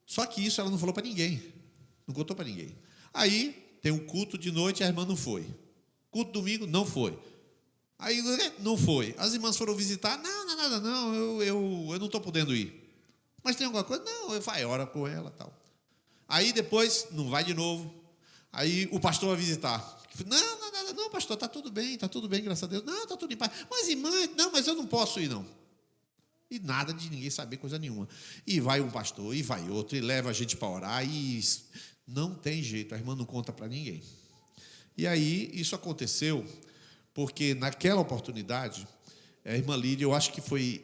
Só que isso ela não falou para ninguém. Não contou para ninguém. Aí tem um culto de noite e a irmã não foi. Culto domingo, não foi. Aí não foi. As irmãs foram visitar. Não, eu não estou podendo ir. Mas tem alguma coisa? Não, vai, ora com ela, tal. Aí depois, não vai de novo. Aí o pastor vai visitar. Não, pastor, está tudo bem, graças a Deus. Não, está tudo em paz. Mas irmã, não, mas eu não posso ir, não. E nada de ninguém saber coisa nenhuma. E vai um pastor, e vai outro, e leva a gente para orar, e não tem jeito, a irmã não conta para ninguém. E aí, isso aconteceu, porque naquela oportunidade, a irmã Lídia, eu acho que foi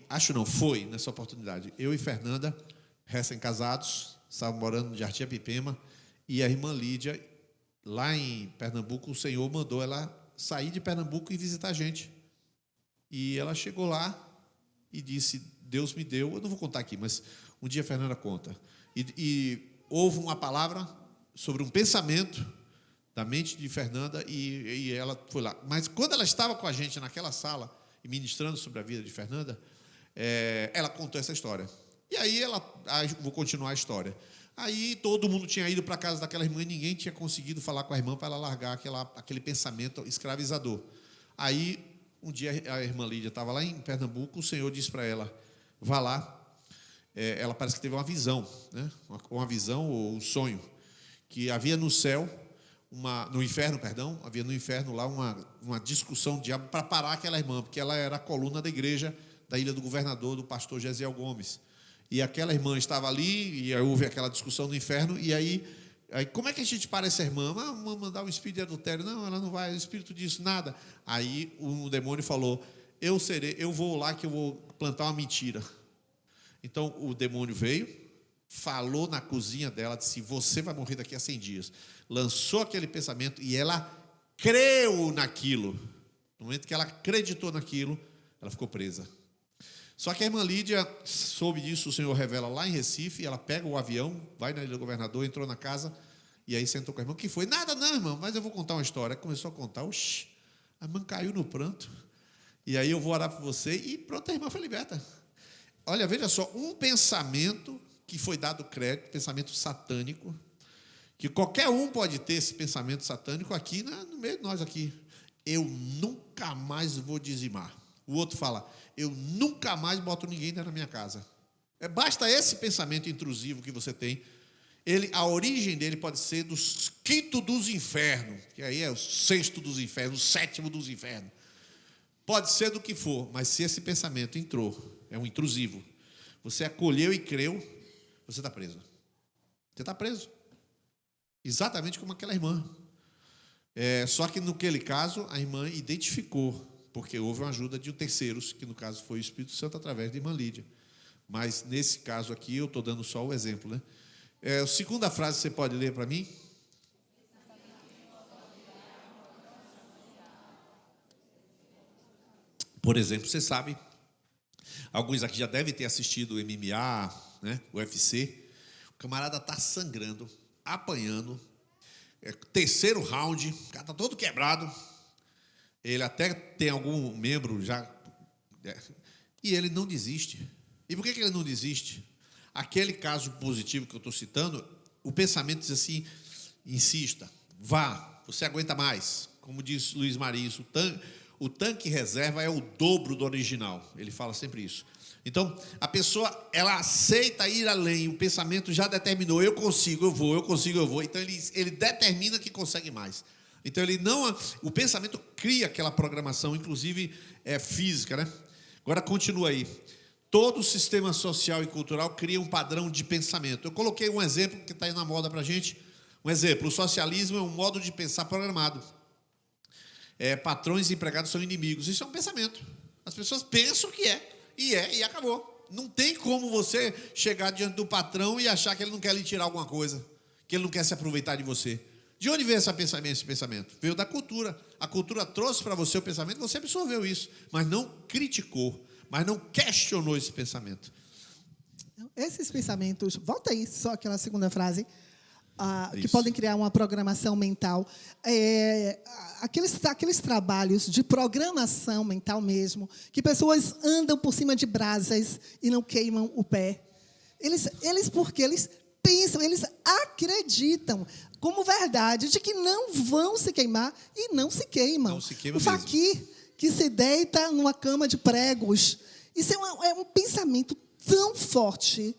nessa oportunidade, eu e Fernanda, recém-casados, estávamos morando no Jardim Apipema, e a irmã Lídia, lá em Pernambuco, o Senhor mandou ela sair de Pernambuco e visitar a gente. E ela chegou lá e disse: Deus me deu, eu não vou contar aqui, mas um dia a Fernanda conta. E houve uma palavra sobre um pensamento da mente de Fernanda, e ela foi lá. Mas quando ela estava com a gente naquela sala, e ministrando sobre a vida de Fernanda, ela contou essa história. E aí vou continuar a história. Aí todo mundo tinha ido para a casa daquela irmã e ninguém tinha conseguido falar com a irmã para ela largar aquele pensamento escravizador. Aí, um dia, a irmã Lídia estava lá em Pernambuco, o Senhor disse para ela: vá lá. Ela parece que teve uma visão, né? Uma visão ou um sonho, que havia no céu, no inferno, havia no inferno lá uma discussão do diabo para parar aquela irmã, porque ela era a coluna da igreja da Ilha do Governador, do pastor Gesiel Gomes. E aquela irmã estava ali, e aí houve aquela discussão no inferno, e aí como é que a gente para essa irmã? Vamos mandar o espírito de adultério. Não, ela não vai, o espírito disso, nada. Aí o demônio falou: eu vou lá que eu vou plantar uma mentira. Então o demônio veio, falou na cozinha dela, disse: você vai morrer daqui a 100 dias. Lançou aquele pensamento e ela creu naquilo. No momento que ela acreditou naquilo, ela ficou presa. Só que a irmã Lídia soube disso, o Senhor revela lá em Recife, ela pega o avião, vai na Ilha do Governador, entrou na casa, e aí sentou com a irmã. O que foi? Nada não, irmão, mas eu vou contar uma história. Começou a contar, a irmã caiu no pranto, e aí eu vou orar por você, e pronto, a irmã foi liberta. Olha, veja só, um pensamento que foi dado crédito, pensamento satânico, que qualquer um pode ter esse pensamento satânico aqui, no meio de nós aqui. Eu nunca mais vou dizimar. O outro fala: eu nunca mais boto ninguém dentro da minha casa. Basta esse pensamento intrusivo que você tem. A origem dele pode ser dos quinto dos infernos, que aí é o sexto dos infernos, o sétimo dos infernos. Pode ser do que for, mas se esse pensamento entrou, é um intrusivo, você acolheu e creu, você está preso. Você está preso. Exatamente como aquela irmã. Só que naquele caso, a irmã identificou, porque houve uma ajuda de terceiros, que no caso foi o Espírito Santo através da irmã Lídia. Mas nesse caso aqui, eu estou dando só o exemplo, né? A segunda frase você pode ler para mim? Por exemplo, você sabe, alguns aqui já devem ter assistido o MMA, né, o UFC. O camarada está sangrando, apanhando, terceiro round, o cara está todo quebrado. Ele até tem algum membro já, e ele não desiste. E por que ele não desiste? Aquele caso positivo que eu estou citando, o pensamento diz assim: insista, vá, você aguenta mais. Como diz Luiz Mariz, o tanque reserva é o dobro do original. Ele fala sempre isso. Então, a pessoa, ela aceita ir além, o pensamento já determinou: eu consigo, eu vou. Então, ele determina que consegue mais. Então, o pensamento cria aquela programação, inclusive física, né? Agora, continua aí. Todo o sistema social e cultural cria um padrão de pensamento. Eu coloquei um exemplo que está aí na moda para a gente. Um exemplo: o socialismo é um modo de pensar programado. Patrões e empregados são inimigos. Isso é um pensamento. As pessoas pensam que e acabou. Não tem como você chegar diante do patrão e achar que ele não quer lhe tirar alguma coisa, que ele não quer se aproveitar de você. De onde veio esse pensamento? Veio da cultura. A cultura trouxe para você o pensamento, você absorveu isso, mas não criticou, mas não questionou esse pensamento. Esses pensamentos, volta aí, só aquela segunda frase, que podem criar uma programação mental. Aqueles trabalhos de programação mental mesmo, que pessoas andam por cima de brasas e não queimam o pé. Porque eles pensam, eles acreditam como verdade de que não vão se queimar e não se queimam. Não se queima o faquir que se deita numa cama de pregos. Isso é um pensamento tão forte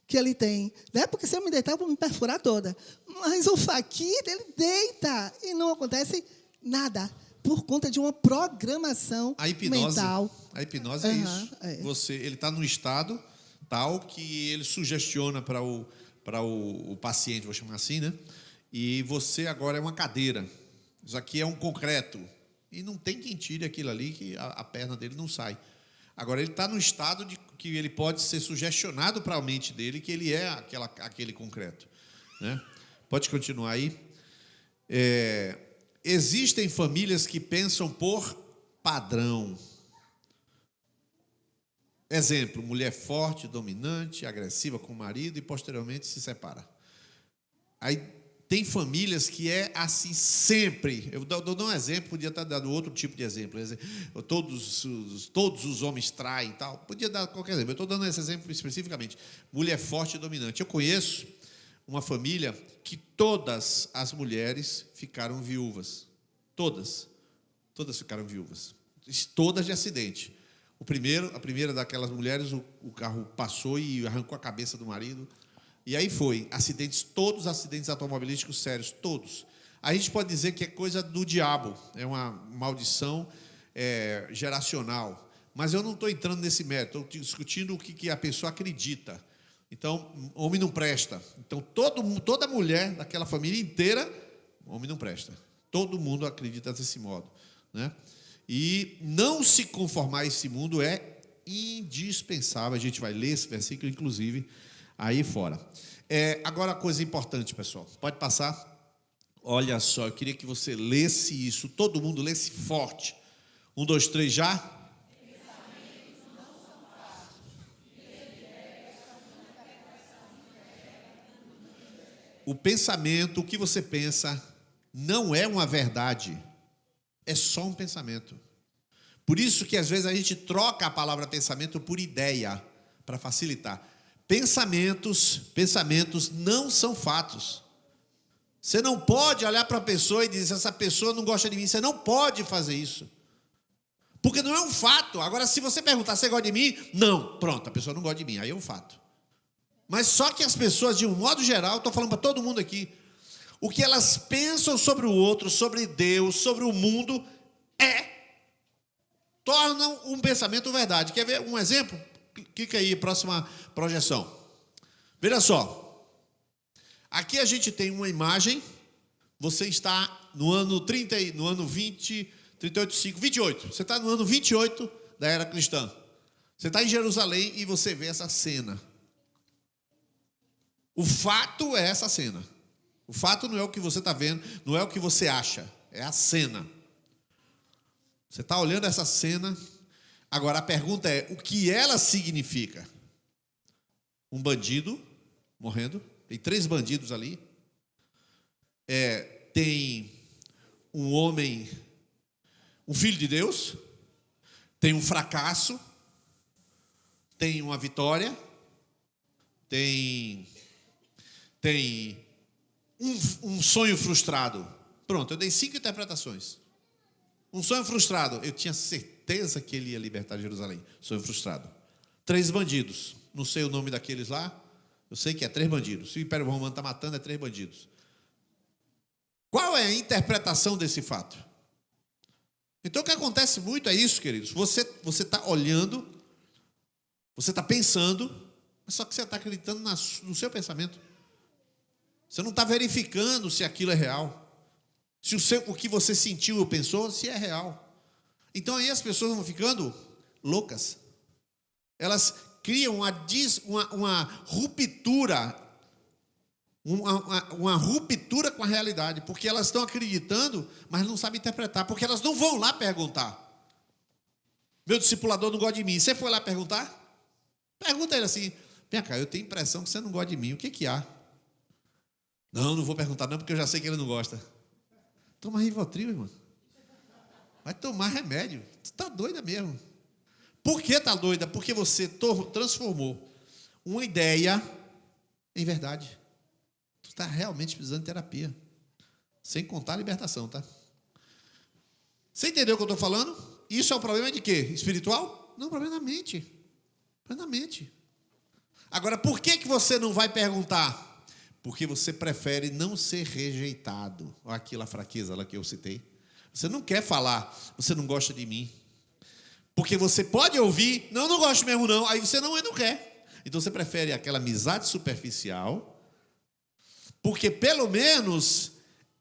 que ele tem, né? Porque se eu me deitar, eu vou me perfurar toda. Mas o faquir, ele deita e não acontece nada por conta de uma programação mental. A hipnose é isso. Ele está num estado tal que ele sugestiona para o paciente, vou chamar assim, né? E você agora é uma cadeira. Isso aqui é um concreto. E não tem quem tire aquilo ali que a perna dele não sai. Agora, ele está no estado de que ele pode ser sugestionado para a mente dele que ele é aquele concreto, né? Pode continuar aí. Existem famílias que pensam por padrão. Exemplo, mulher forte, dominante, agressiva com o marido e posteriormente se separa. Aí tem famílias que é assim sempre. Eu dou um exemplo, podia estar dando outro tipo de exemplo. Todos os homens traem e tal. Podia dar qualquer exemplo. Eu estou dando esse exemplo especificamente. Mulher forte e dominante. Eu conheço uma família que todas as mulheres ficaram viúvas. Todas ficaram viúvas. Todas de acidente. A primeira daquelas mulheres, o carro passou e arrancou a cabeça do marido. E aí foi, todos acidentes automobilísticos sérios, todos. A gente pode dizer que é coisa do diabo, é uma maldição geracional. Mas eu não estou entrando nesse mérito, estou discutindo o que a pessoa acredita. Então, homem não presta. Então, toda mulher daquela família inteira, homem não presta. Todo mundo acredita desse modo, né? E não se conformar a esse mundo é indispensável. A gente vai ler esse versículo, inclusive, aí fora. Agora, coisa importante, pessoal. Pode passar? Olha só, eu queria que você lesse isso. Todo mundo lesse forte. 1, 2, 3, já? O pensamento, o que você pensa, não é uma verdade. É só um pensamento. Por isso que, às vezes, a gente troca a palavra pensamento por ideia, para facilitar. Pensamentos não são fatos. Você não pode olhar para a pessoa e dizer, essa pessoa não gosta de mim. Você não pode fazer isso. Porque não é um fato. Agora, se você perguntar, você gosta de mim? Não. Pronto, a pessoa não gosta de mim. Aí é um fato. Mas só que as pessoas, de um modo geral, estou falando para todo mundo aqui, o que elas pensam sobre o outro, sobre Deus, sobre o mundo, tornam um pensamento verdade. Quer ver um exemplo? Clica aí, próxima projeção. Veja só. Aqui a gente tem uma imagem. Você está no ano 28. Você está no ano 28 da era cristã. Você está em Jerusalém e você vê essa cena. O fato é essa cena. O fato não é o que você está vendo, não é o que você acha, é a cena. Você está olhando essa cena. Agora a pergunta é, o que ela significa? Um bandido morrendo, tem 3 bandidos ali. Tem um homem, um filho de Deus, tem um fracasso, tem uma vitória, tem um sonho frustrado. Pronto, eu dei 5 interpretações. Um sonho frustrado, eu tinha certeza que ele ia libertar Jerusalém. Sonho frustrado. 3 bandidos, não sei o nome daqueles lá, eu sei que é 3 bandidos. Se o Império Romano está matando, é 3 bandidos. Qual é a interpretação desse fato? Então, o que acontece muito é isso, queridos. Você está olhando, você está pensando, mas só que você está acreditando no seu pensamento. Você não está verificando se aquilo é real. Se o que você sentiu ou pensou, se é real. Então, aí as pessoas vão ficando loucas. Elas criam uma ruptura uma ruptura com a realidade, porque elas estão acreditando, mas não sabem interpretar, porque elas não vão lá perguntar. Meu discipulador não gosta de mim. Você foi lá perguntar? Pergunta ele assim: vem cá, eu tenho a impressão que você não gosta de mim, o que há? Não vou perguntar não, porque eu já sei que ele não gosta. Toma Rivotril, irmão. Vai tomar remédio. Tu está doida mesmo. Por que está doida? Porque você transformou uma ideia em verdade. Tu está realmente precisando de terapia. Sem contar a libertação, tá? Você entendeu o que eu estou falando? Isso é um problema de quê? Espiritual? Não, problema da mente. Problema da mente. Agora, por que você não vai perguntar? Porque você prefere não ser rejeitado. Olha aquela fraqueza lá que eu citei. Você não quer falar, você não gosta de mim. Porque você pode ouvir, não gosto mesmo não, aí você não quer. Então você prefere aquela amizade superficial, porque pelo menos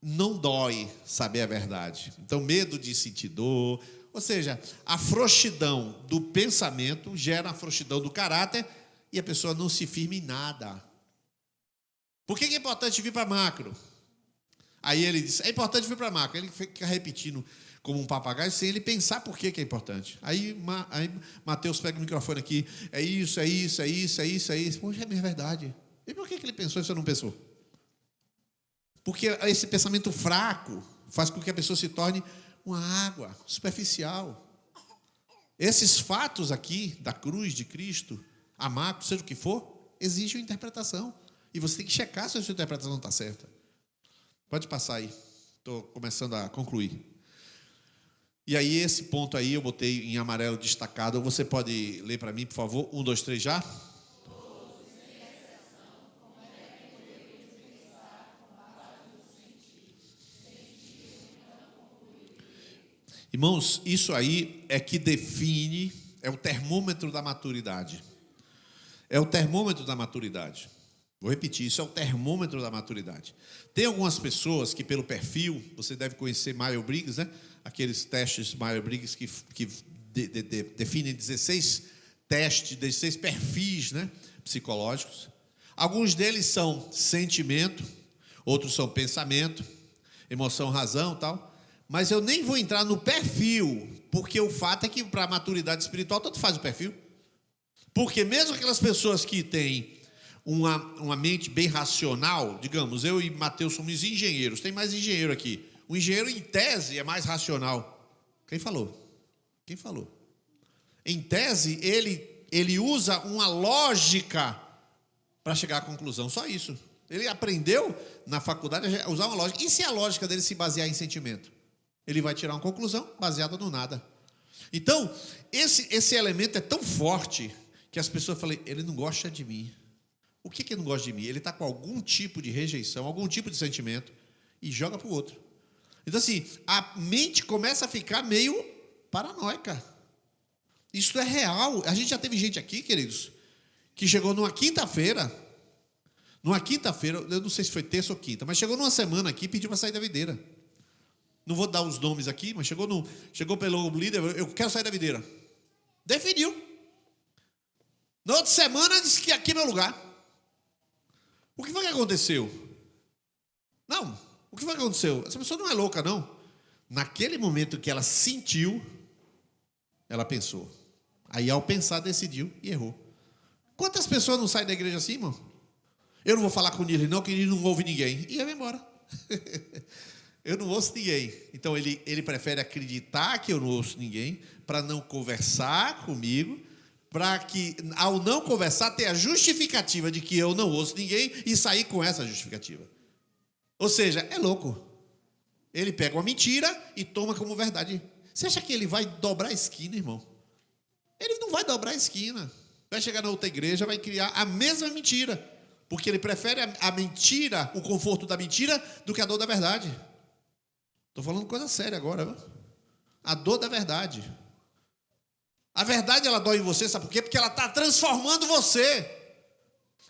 não dói saber a verdade. Então medo de sentir dor, ou seja, a frouxidão do pensamento gera a frouxidão do caráter e a pessoa não se firma em nada. Por que é importante vir para macro? Aí ele diz, é importante vir para macro. Ele fica repetindo como um papagaio, sem ele pensar por que é importante. Aí Mateus pega o microfone aqui, é isso. Poxa, é minha verdade. E por que ele pensou e você não pensou? Porque esse pensamento fraco faz com que a pessoa se torne uma água superficial. Esses fatos aqui da cruz de Cristo, a macro, seja o que for, exigem uma interpretação. E você tem que checar se a sua interpretação está certa. Pode passar aí. Estou começando a concluir. E aí, esse ponto aí, eu botei em amarelo destacado. Você pode ler para mim, por favor? 1, 2, 3, já? Irmãos, isso aí é que define, é o termômetro da maturidade. É o termômetro da maturidade. Vou repetir, isso é o termômetro da maturidade. Tem algumas pessoas que, pelo perfil, você deve conhecer Myers-Briggs, né? Aqueles testes Myers-Briggs que definem 16 testes, 16 perfis, né? Psicológicos. Alguns deles são sentimento, outros são pensamento, emoção, razão e tal. Mas eu nem vou entrar no perfil, porque o fato é que para a maturidade espiritual tanto faz o perfil. Porque mesmo aquelas pessoas que têm uma mente bem racional, digamos, eu e Mateus somos engenheiros, tem mais engenheiro aqui. O engenheiro, em tese, é mais racional. Quem falou? Quem falou? Em tese, ele usa uma lógica para chegar à conclusão, só isso. Ele aprendeu na faculdade a usar uma lógica. E se a lógica dele se basear em sentimento? Ele vai tirar uma conclusão baseada no nada. Então, esse elemento é tão forte que as pessoas falam, ele não gosta de mim. O que ele não gosta de mim? Ele está com algum tipo de rejeição, algum tipo de sentimento e joga para o outro. Então, assim, a mente começa a ficar meio paranoica. Isso é real. A gente já teve gente aqui, queridos, que chegou numa quinta-feira, eu não sei se foi terça ou quinta, mas chegou numa semana aqui e pediu para sair da videira. Não vou dar os nomes aqui, mas chegou pelo líder, eu quero sair da videira. Definiu. Na outra semana disse que aqui é meu lugar. O que foi que aconteceu? Não, o que foi que aconteceu? Essa pessoa não é louca, não. Naquele momento que ela sentiu, ela pensou. Aí, ao pensar, decidiu e errou. Quantas pessoas não saem da igreja assim, irmão? Eu não vou falar com ele, não, que ele não ouve ninguém. E vai embora. Eu não ouço ninguém. Então, ele prefere acreditar que eu não ouço ninguém, para não conversar comigo, para que, ao não conversar, ter a justificativa de que eu não ouço ninguém e sair com essa justificativa. Ou seja, é louco. Ele pega uma mentira e toma como verdade. Você acha que ele vai dobrar a esquina, irmão? Ele não vai dobrar a esquina. Vai chegar na outra igreja, vai criar a mesma mentira. Porque ele prefere a mentira, o conforto da mentira, do que a dor da verdade. Estou falando coisa séria agora, viu? A dor da verdade. A verdade, ela dói em você, sabe por quê? Porque ela está transformando você.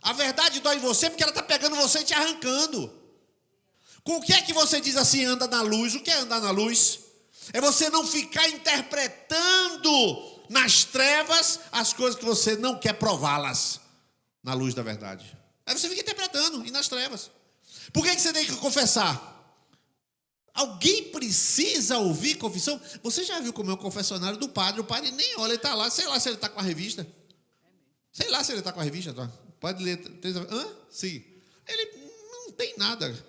A verdade dói em você porque ela está pegando você e te arrancando. Com o que é que você diz assim, anda na luz? O que é andar na luz? É você não ficar interpretando nas trevas as coisas que você não quer prová-las na luz da verdade. Aí você fica interpretando e nas trevas. Por que você tem que confessar? Alguém precisa ouvir confissão? Você já viu como é o confessionário do padre? O padre nem olha, ele está lá, sei lá se ele está com a revista. Sei lá se ele está com a revista. Tá? Pode ler. Sim. Ele não tem nada.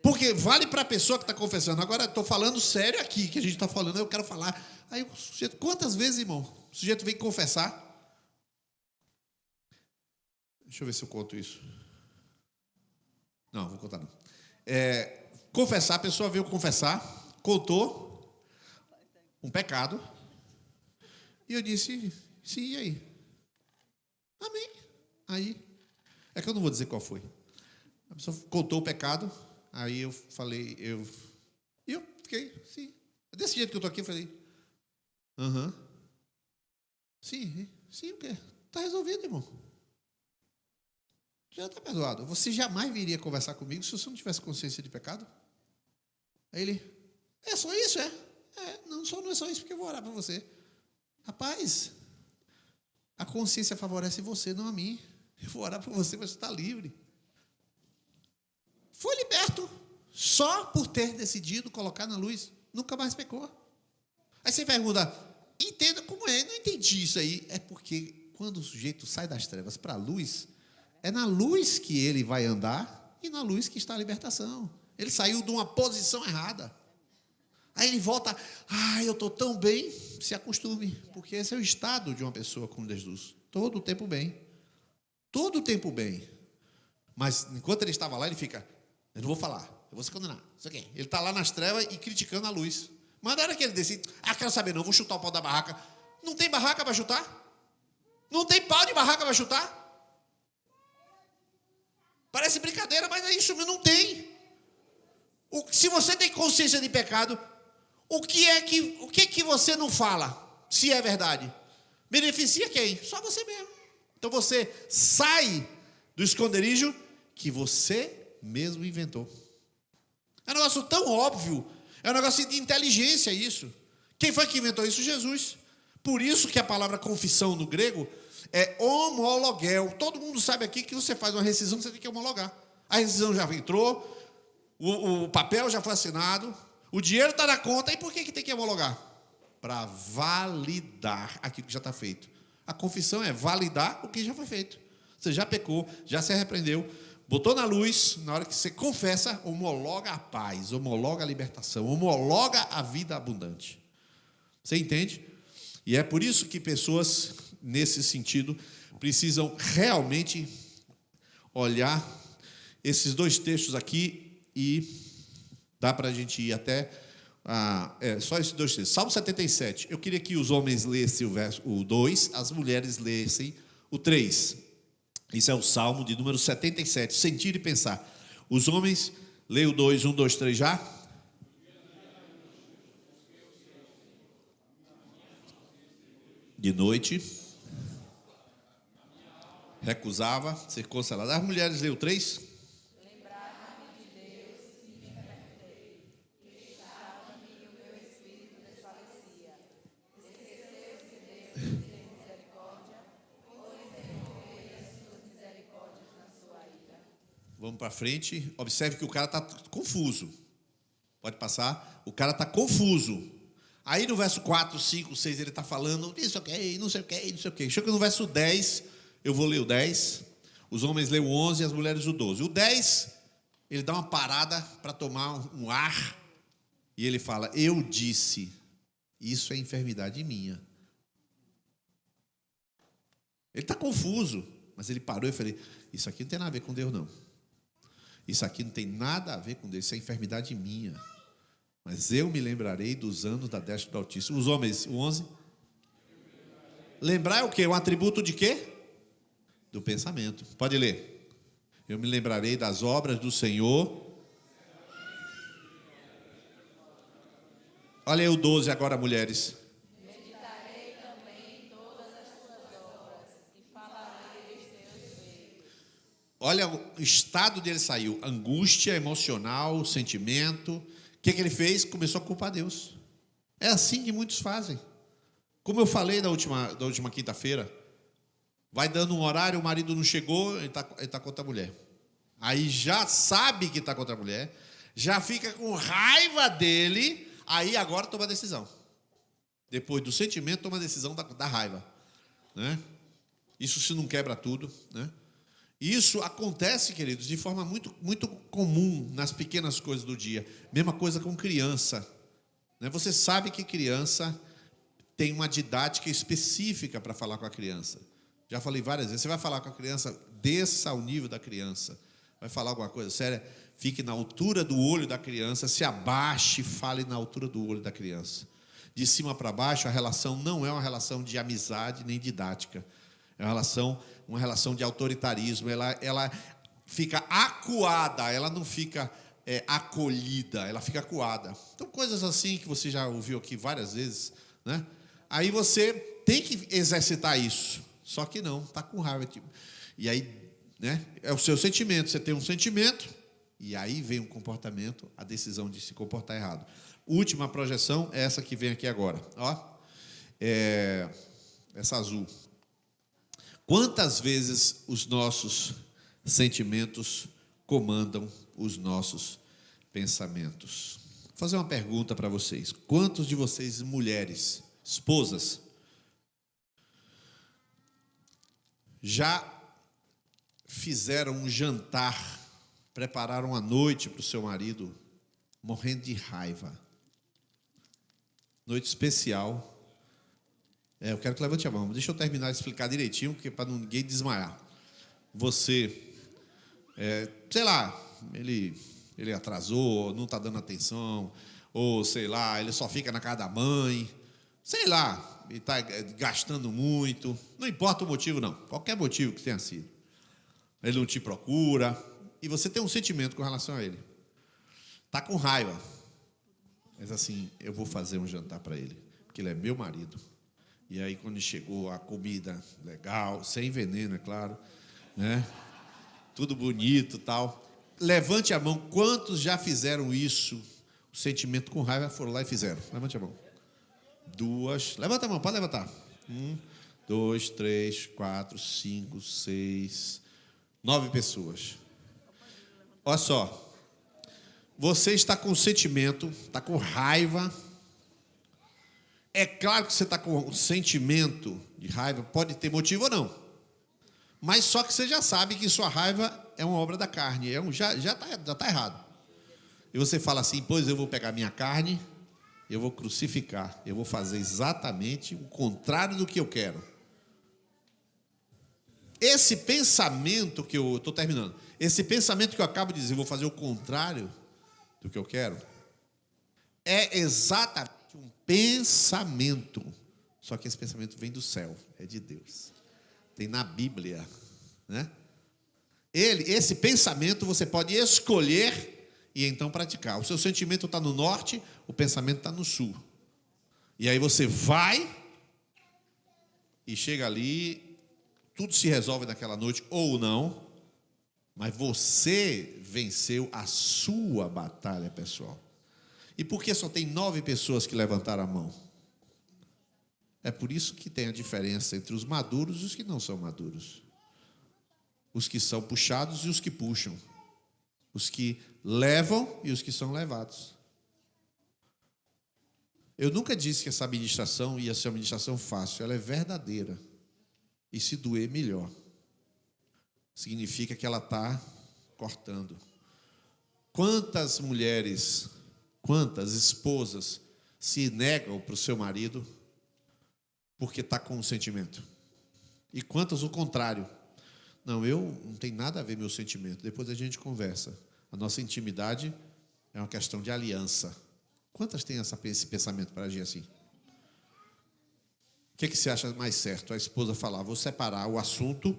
Porque vale para a pessoa que está confessando. Agora, estou falando sério aqui, que a gente está falando, eu quero falar. Aí o sujeito, quantas vezes, irmão, o sujeito vem confessar? Deixa eu ver se eu conto isso. Não, vou contar não. Confessar, a pessoa veio confessar, contou um pecado, e eu disse, sim, e aí? Amém. Aí, é que eu não vou dizer qual foi. A pessoa contou o pecado, aí eu falei, eu fiquei, sim. Desse jeito que eu estou aqui, eu falei, sim, o quê? Está resolvido, irmão. Já está perdoado. Você jamais viria conversar comigo se você não tivesse consciência de pecado? Aí ele, é só isso, é? Não é só isso, porque eu vou orar para você. Rapaz, a consciência favorece você, não a mim. Eu vou orar para você, mas você está livre. Foi liberto só por ter decidido colocar na luz. Nunca mais pecou. Aí você pergunta, entenda como é. Não entendi isso aí. É porque quando o sujeito sai das trevas para a luz, é na luz que ele vai andar e na luz que está a libertação. Ele saiu de uma posição errada. Aí ele volta, eu estou tão bem, se acostume, porque esse é o estado de uma pessoa com Jesus. Todo o tempo bem. Todo o tempo bem. Mas enquanto ele estava lá, ele fica, eu não vou falar, eu vou se condenar. Isso aqui. Ele está lá nas trevas e criticando a luz. Mas na hora que ele decide, quero saber não, vou chutar o pau da barraca. Não tem barraca para chutar? Não tem pau de barraca para chutar? Parece brincadeira, mas é isso, não tem. Se você tem consciência de pecado, o que você não fala, se é verdade? Beneficia quem? Só você mesmo. Então você sai do esconderijo que você mesmo inventou. É um negócio tão óbvio, é um negócio de inteligência isso. Quem foi que inventou isso? Jesus. Por isso que a palavra confissão no grego é homologuel. Todo mundo sabe aqui que você faz uma rescisão, você tem que homologar. A rescisão já entrou, o papel já foi assinado, o dinheiro está na conta, e por que tem que homologar? Para validar aquilo que já está feito. A confissão é validar o que já foi feito. Você já pecou, já se arrependeu, botou na luz, na hora que você confessa, homologa a paz, homologa a libertação, homologa a vida abundante. Você entende? E é por isso que pessoas, nesse sentido, precisam realmente olhar esses dois textos aqui e dá para a gente ir até... só esses dois textos. Salmo 77. Eu queria que os homens lessem o 2, as mulheres lessem o 3. Isso é o Salmo de número 77. Sentir e pensar. Os homens, leem o 2, 1, 2, 3 já. De noite. Recusava ser consolado. As mulheres, leem o 3. Vamos para frente. Observe que o cara está confuso. Pode passar. O cara está confuso. Aí no verso 4, 5, 6, ele está falando isso aqui, não sei o que, não sei o que. Chega no verso 10, eu vou ler o 10. Os homens leem o 11 e as mulheres o 12. O 10, ele dá uma parada para tomar um ar. E ele fala, eu disse, isso é enfermidade minha. Ele está confuso, mas ele parou e falou, isso aqui não tem nada a ver com Deus, não. Isso aqui não tem nada a ver com Deus, isso é enfermidade minha. Mas eu me lembrarei dos anos da destra do Altíssimo. Os homens, o 11. Lembrar é o quê? Um atributo de quê? Do pensamento. Pode ler. Eu me lembrarei das obras do Senhor. Olha aí o 12 agora, mulheres. Meditarei também em todas as tuas obras e falarei dos teus feitos. Olha o estado dele saiu. Angústia emocional, sentimento. O que ele fez? Começou a culpar Deus. É assim que muitos fazem. Como eu falei da última quinta-feira, vai dando um horário, o marido não chegou, ele está com outra mulher. Aí já sabe que está contra a mulher, já fica com raiva dele, aí agora toma a decisão. Depois do sentimento, toma a decisão da raiva. Né? Isso se não quebra tudo. Né? Isso acontece, queridos, de forma muito, muito comum nas pequenas coisas do dia. Mesma coisa com criança. Né? Você sabe que criança tem uma didática específica para falar com a criança. Já falei várias vezes. Você vai falar com a criança, desça ao nível da criança. Vai falar alguma coisa séria, fique na altura do olho da criança, se abaixe e fale na altura do olho da criança. De cima para baixo, a relação não é uma relação de amizade nem didática. É uma relação de autoritarismo. Ela fica acuada, ela não fica acolhida, ela fica acuada. Então, coisas assim que você já ouviu aqui várias vezes, né? Aí você tem que exercitar isso. Só que não, está com raiva. E aí, né, é o seu sentimento. Você tem um sentimento, e aí vem um comportamento, a decisão de se comportar errado. Última projeção é essa que vem aqui agora. Ó, essa azul. Quantas vezes os nossos sentimentos comandam os nossos pensamentos? Vou fazer uma pergunta para vocês. Quantos de vocês, mulheres, esposas, já fizeram um jantar, prepararam a noite para o seu marido, morrendo de raiva? Noite especial. Eu quero que levante a mão. Deixa eu terminar de explicar direitinho, porque para ninguém desmaiar. Você, sei lá, ele atrasou, não está dando atenção, ou sei lá, ele só fica na casa da mãe, sei lá, ele está gastando muito. Não importa o motivo, não. Qualquer motivo que tenha sido. Ele não te procura, e você tem um sentimento com relação a ele. Está com raiva. Mas assim, eu vou fazer um jantar para ele, porque ele é meu marido. E aí, quando chegou a comida legal, sem veneno, é claro, né? Tudo bonito e tal. Levante a mão, quantos já fizeram isso? O sentimento com raiva foram lá e fizeram. Levante a mão. 2. Levanta a mão, pode levantar. 1, 2, 3, 4, 5, 6, 9 pessoas. Olha só. Você está com sentimento, está com raiva. É claro que você está com um sentimento de raiva, pode ter motivo ou não. Mas só que você já sabe que sua raiva é uma obra da carne, já está errado. E você fala assim, pois eu vou pegar minha carne, eu vou crucificar, eu vou fazer exatamente o contrário do que eu quero. Esse pensamento que eu estou terminando, esse pensamento que eu acabo de dizer, vou fazer o contrário do que eu quero, é exatamente um pensamento. Só que esse pensamento vem do céu, é de Deus. Tem na Bíblia, né? Esse pensamento você pode escolher e então praticar. O seu sentimento está no norte, o pensamento está no sul. E aí você vai e chega ali, tudo se resolve naquela noite ou não, mas você venceu a sua batalha pessoal. E por que só tem 9 pessoas que levantaram a mão? É por isso que tem a diferença entre os maduros e os que não são maduros. Os que são puxados e os que puxam. Os que levam e os que são levados. Eu nunca disse que essa ministração ia ser uma ministração fácil. Ela é verdadeira. E se doer, melhor. Significa que ela está cortando. Quantas mulheres, quantas esposas se negam para o seu marido porque está com um sentimento? E quantas o contrário? Não, não tem nada a ver meu sentimento. Depois a gente conversa. A nossa intimidade é uma questão de aliança. Quantas têm esse pensamento para agir assim? O que você acha mais certo? A esposa falar, vou separar o assunto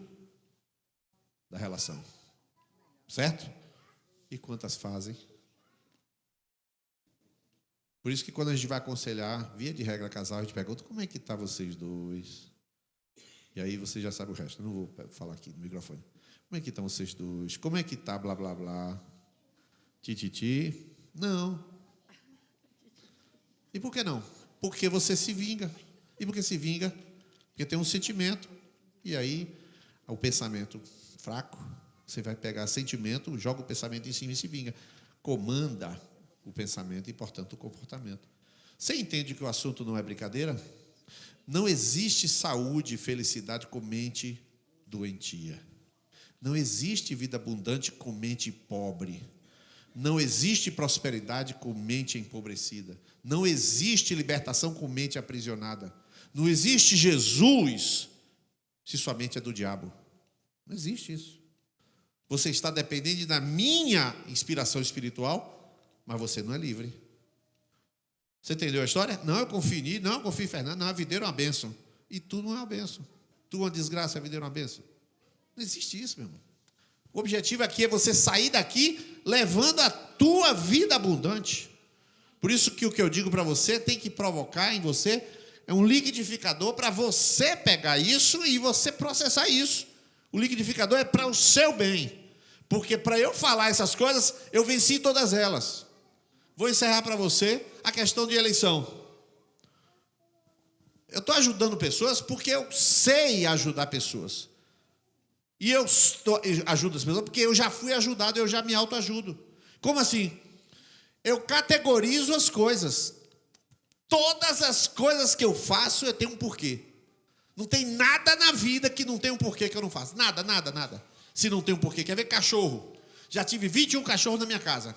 da relação. Certo? E quantas fazem? Por isso que quando a gente vai aconselhar, via de regra casal, a gente pergunta, como é que está vocês dois? E aí você já sabe o resto. Eu não vou falar aqui no microfone. Como é que estão vocês dois? Como é que está blá, blá, blá? Tititi? Não. E por que não? Porque você se vinga. E por que se vinga? Porque tem um sentimento. E aí, o pensamento fraco, Você vai pegar sentimento, joga o pensamento em cima e se vinga. Comanda o pensamento e, portanto, o comportamento. Você entende que o assunto não é brincadeira? Não existe saúde e felicidade com mente doentia. Não existe vida abundante com mente pobre. Não existe prosperidade com mente empobrecida. Não existe libertação com mente aprisionada. Não existe Jesus se sua mente é do diabo. Não existe isso. Você está dependente da minha inspiração espiritual, mas você não é livre. Você entendeu a história? Não, eu confio em mim, não, eu confio em Fernando, não, a videira é uma bênção. E tu não é uma bênção. Tu é uma desgraça, a videira é uma bênção. Não existe isso, meu irmão. O objetivo aqui é você sair daqui levando a tua vida abundante. Por isso que o que eu digo para você tem que provocar em você é um liquidificador para você pegar isso e você processar isso. O liquidificador é para o seu bem. Porque para eu falar essas coisas, eu venci todas elas. Vou encerrar para você a questão de eleição. Eu estou ajudando pessoas porque eu sei ajudar pessoas. E eu ajudo as pessoas porque eu já fui ajudado, eu já me autoajudo. Como assim? Eu categorizo as coisas. Todas as coisas que eu faço, eu tenho um porquê. Não tem nada na vida que não tem um porquê que eu não faço. Nada, nada, nada. Se não tem um porquê. Quer ver cachorro? Já tive 21 cachorros na minha casa.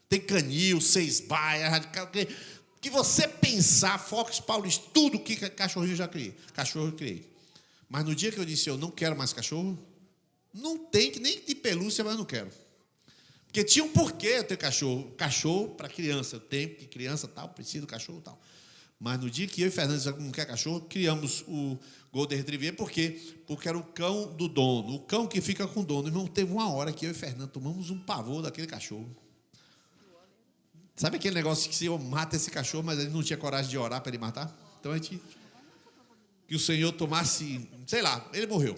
Tem canil, 6 baias, que você pensar, Fox Paulista, tudo que cachorrinho eu já criei. Cachorro eu criei. Mas no dia que eu disse, eu não quero mais cachorro, não tem que nem de pelúcia, mas eu não quero. Porque tinha um porquê eu ter cachorro. Cachorro para criança. Eu tenho, porque criança tal, preciso do cachorro tal. Mas no dia que eu e Fernando dissemos que não quer cachorro, criamos o Golden Retriever. Por quê? Porque era o cão do dono. O cão que fica com o dono. Irmão, teve uma hora que eu e Fernando tomamos um pavor daquele cachorro. Sabe aquele negócio que se eu mato esse cachorro, mas ele não tinha coragem de orar para ele matar? Então a gente... Que o Senhor tomasse... Sei lá, ele morreu.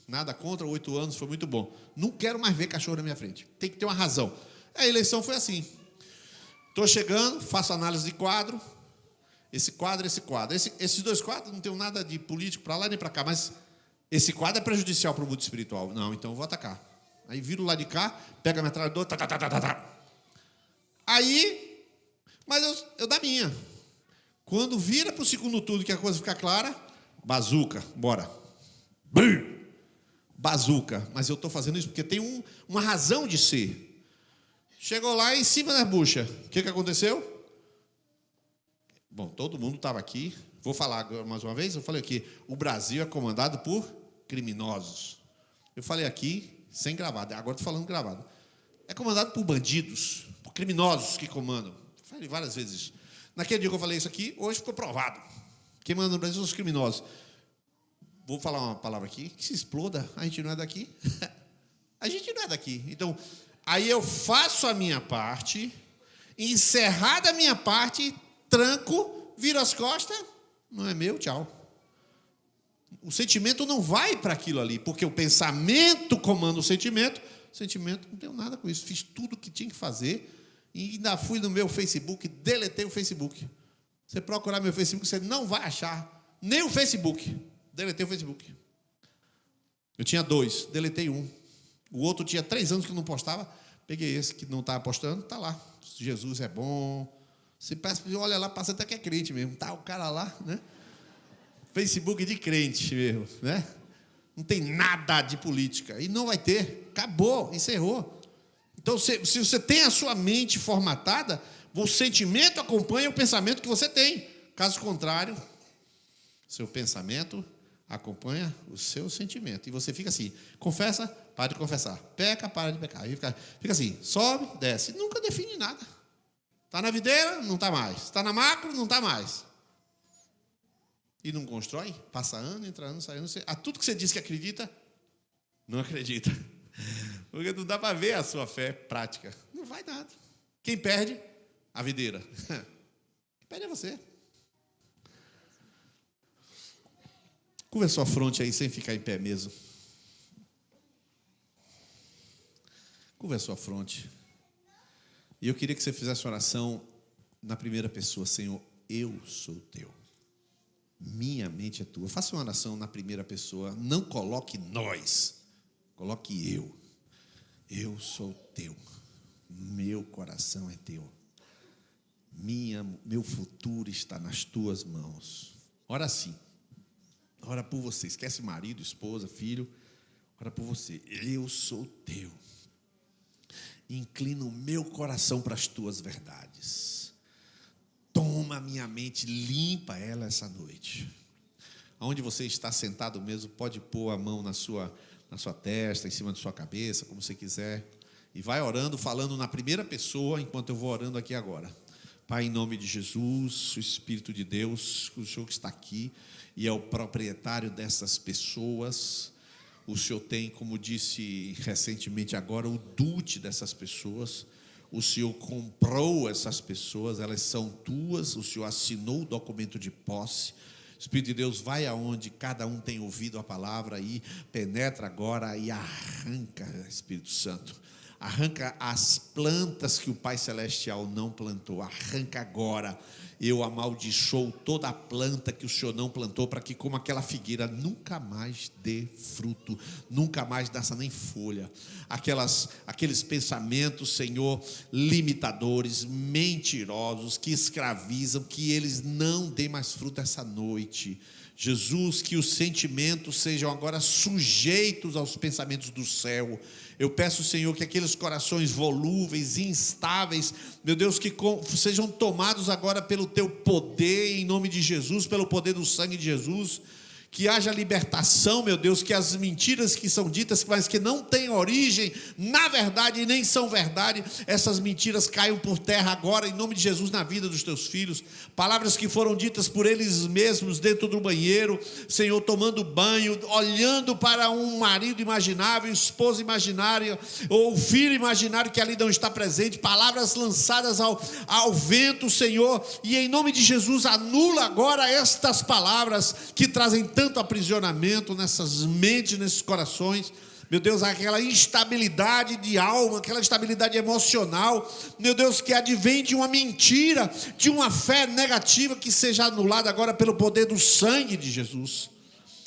Nada contra, 8 anos, foi muito bom. Não quero mais ver cachorro na minha frente. Tem que ter uma razão. A eleição foi assim. Estou chegando, faço análise de quadro. Esse quadro, esse quadro. Esses 2 quadros não tem nada de político para lá nem para cá, mas esse quadro é prejudicial para o mundo espiritual. Não, então eu vou atacar. Aí viro lá de cá, pego a metralhadora, tá. Aí, mas eu da minha. Quando vira para o segundo turno que a coisa fica clara, bazuca, bora. Bazuca. Mas eu estou fazendo isso porque tem uma razão de ser. Chegou lá em cima das buchas. O que aconteceu? Bom, todo mundo estava aqui. Vou falar agora mais uma vez. Eu falei aqui, o Brasil é comandado por criminosos. Eu falei aqui, sem gravado. Agora estou falando gravado. É comandado por bandidos, por criminosos que comandam. Falei várias vezes isso. Naquele dia que eu falei isso aqui, hoje ficou provado. Quem manda no Brasil são os criminosos. Vou falar uma palavra aqui, que se exploda, a gente não é daqui. A gente não é daqui. Então, aí eu faço a minha parte, encerrada a minha parte, tranco, viro as costas, não é meu, tchau. O sentimento não vai para aquilo ali, porque o pensamento comanda o sentimento não tem nada com isso. Fiz tudo o que tinha que fazer e ainda fui no meu Facebook, deletei o Facebook. Você procurar meu Facebook, você não vai achar nem o Facebook. Deletei o Facebook. Eu tinha 2, deletei 1. O outro tinha 3 anos que não postava. Peguei esse que não estava postando, está lá. Jesus é bom. Você olha lá, passa até que é crente mesmo. Tá o cara lá, né? Facebook de crente mesmo, né? Não tem nada de política. E não vai ter. Acabou, encerrou. Então, se você tem a sua mente formatada, o sentimento acompanha o pensamento que você tem. Caso contrário, seu pensamento acompanha o seu sentimento. E você fica assim, confessa, para de confessar. Peca, para de pecar. Aí fica assim, sobe, desce. Nunca define nada. Está na videira, não está mais. Está na macro, não está mais. E não constrói? Passa ano, entra ano, sai ano. A tudo que você diz que acredita, não acredita. Porque não dá para ver a sua fé prática. Não vai nada. Quem perde? A videira. Quem perde é você. Curva a sua fronte aí, sem ficar em pé mesmo. Curva a sua fronte. E eu queria que você fizesse uma oração na primeira pessoa. Senhor, eu sou teu. Minha mente é tua. Faça uma oração na primeira pessoa. Não coloque nós. Coloque eu. Eu sou teu, meu coração é teu, meu futuro está nas tuas mãos. Ora assim, ora por você, esquece marido, esposa, filho, ora por você. Eu sou teu, inclina o meu coração para as tuas verdades. Toma a minha mente, limpa ela essa noite. Onde você está sentado mesmo, pode pôr a mão na sua testa, em cima da sua cabeça, como você quiser. E vai orando, falando na primeira pessoa, enquanto eu vou orando aqui agora. Pai, em nome de Jesus, o Espírito de Deus, o Senhor que está aqui e é o proprietário dessas pessoas. O Senhor tem, como disse recentemente agora, o dute dessas pessoas. O Senhor comprou essas pessoas, elas são tuas. O Senhor assinou o documento de posse. Espírito de Deus, vai aonde cada um tem ouvido a palavra e penetra agora e arranca, Espírito Santo. Arranca as plantas que o Pai Celestial não plantou. Arranca agora. Eu amaldiçoo toda a planta que o Senhor não plantou, para que, como aquela figueira, nunca mais dê fruto, nunca mais nasça nem folha. Aqueles pensamentos, Senhor, limitadores, mentirosos, que escravizam, que eles não dêem mais fruto essa noite. Jesus, que os sentimentos sejam agora sujeitos aos pensamentos do céu. Eu peço, Senhor, que aqueles corações volúveis, instáveis, meu Deus, que sejam tomados agora pelo Teu poder, em nome de Jesus, pelo poder do sangue de Jesus. Que haja libertação, meu Deus, que as mentiras que são ditas, mas que não têm origem na verdade e nem são verdade, essas mentiras caiam por terra agora, em nome de Jesus, na vida dos teus filhos. Palavras que foram ditas por eles mesmos dentro do banheiro, Senhor, tomando banho, olhando para um marido imaginável, esposa imaginária, ou filho imaginário que ali não está presente, palavras lançadas ao vento, Senhor, e em nome de Jesus, anula agora estas palavras que trazem tanto aprisionamento nessas mentes, nesses corações. Meu Deus, aquela instabilidade de alma, aquela instabilidade emocional, meu Deus, que advém de uma mentira, de uma fé negativa, que seja anulada agora pelo poder do sangue de Jesus.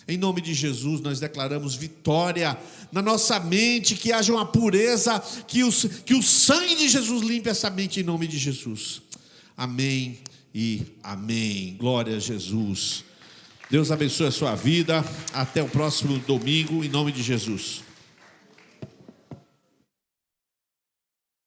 Em nome de Jesus, nós declaramos vitória na nossa mente, que haja uma pureza, que o sangue de Jesus limpe essa mente, em nome de Jesus. Amém e amém. Glória a Jesus. Deus abençoe a sua vida. Até o próximo domingo, em nome de Jesus.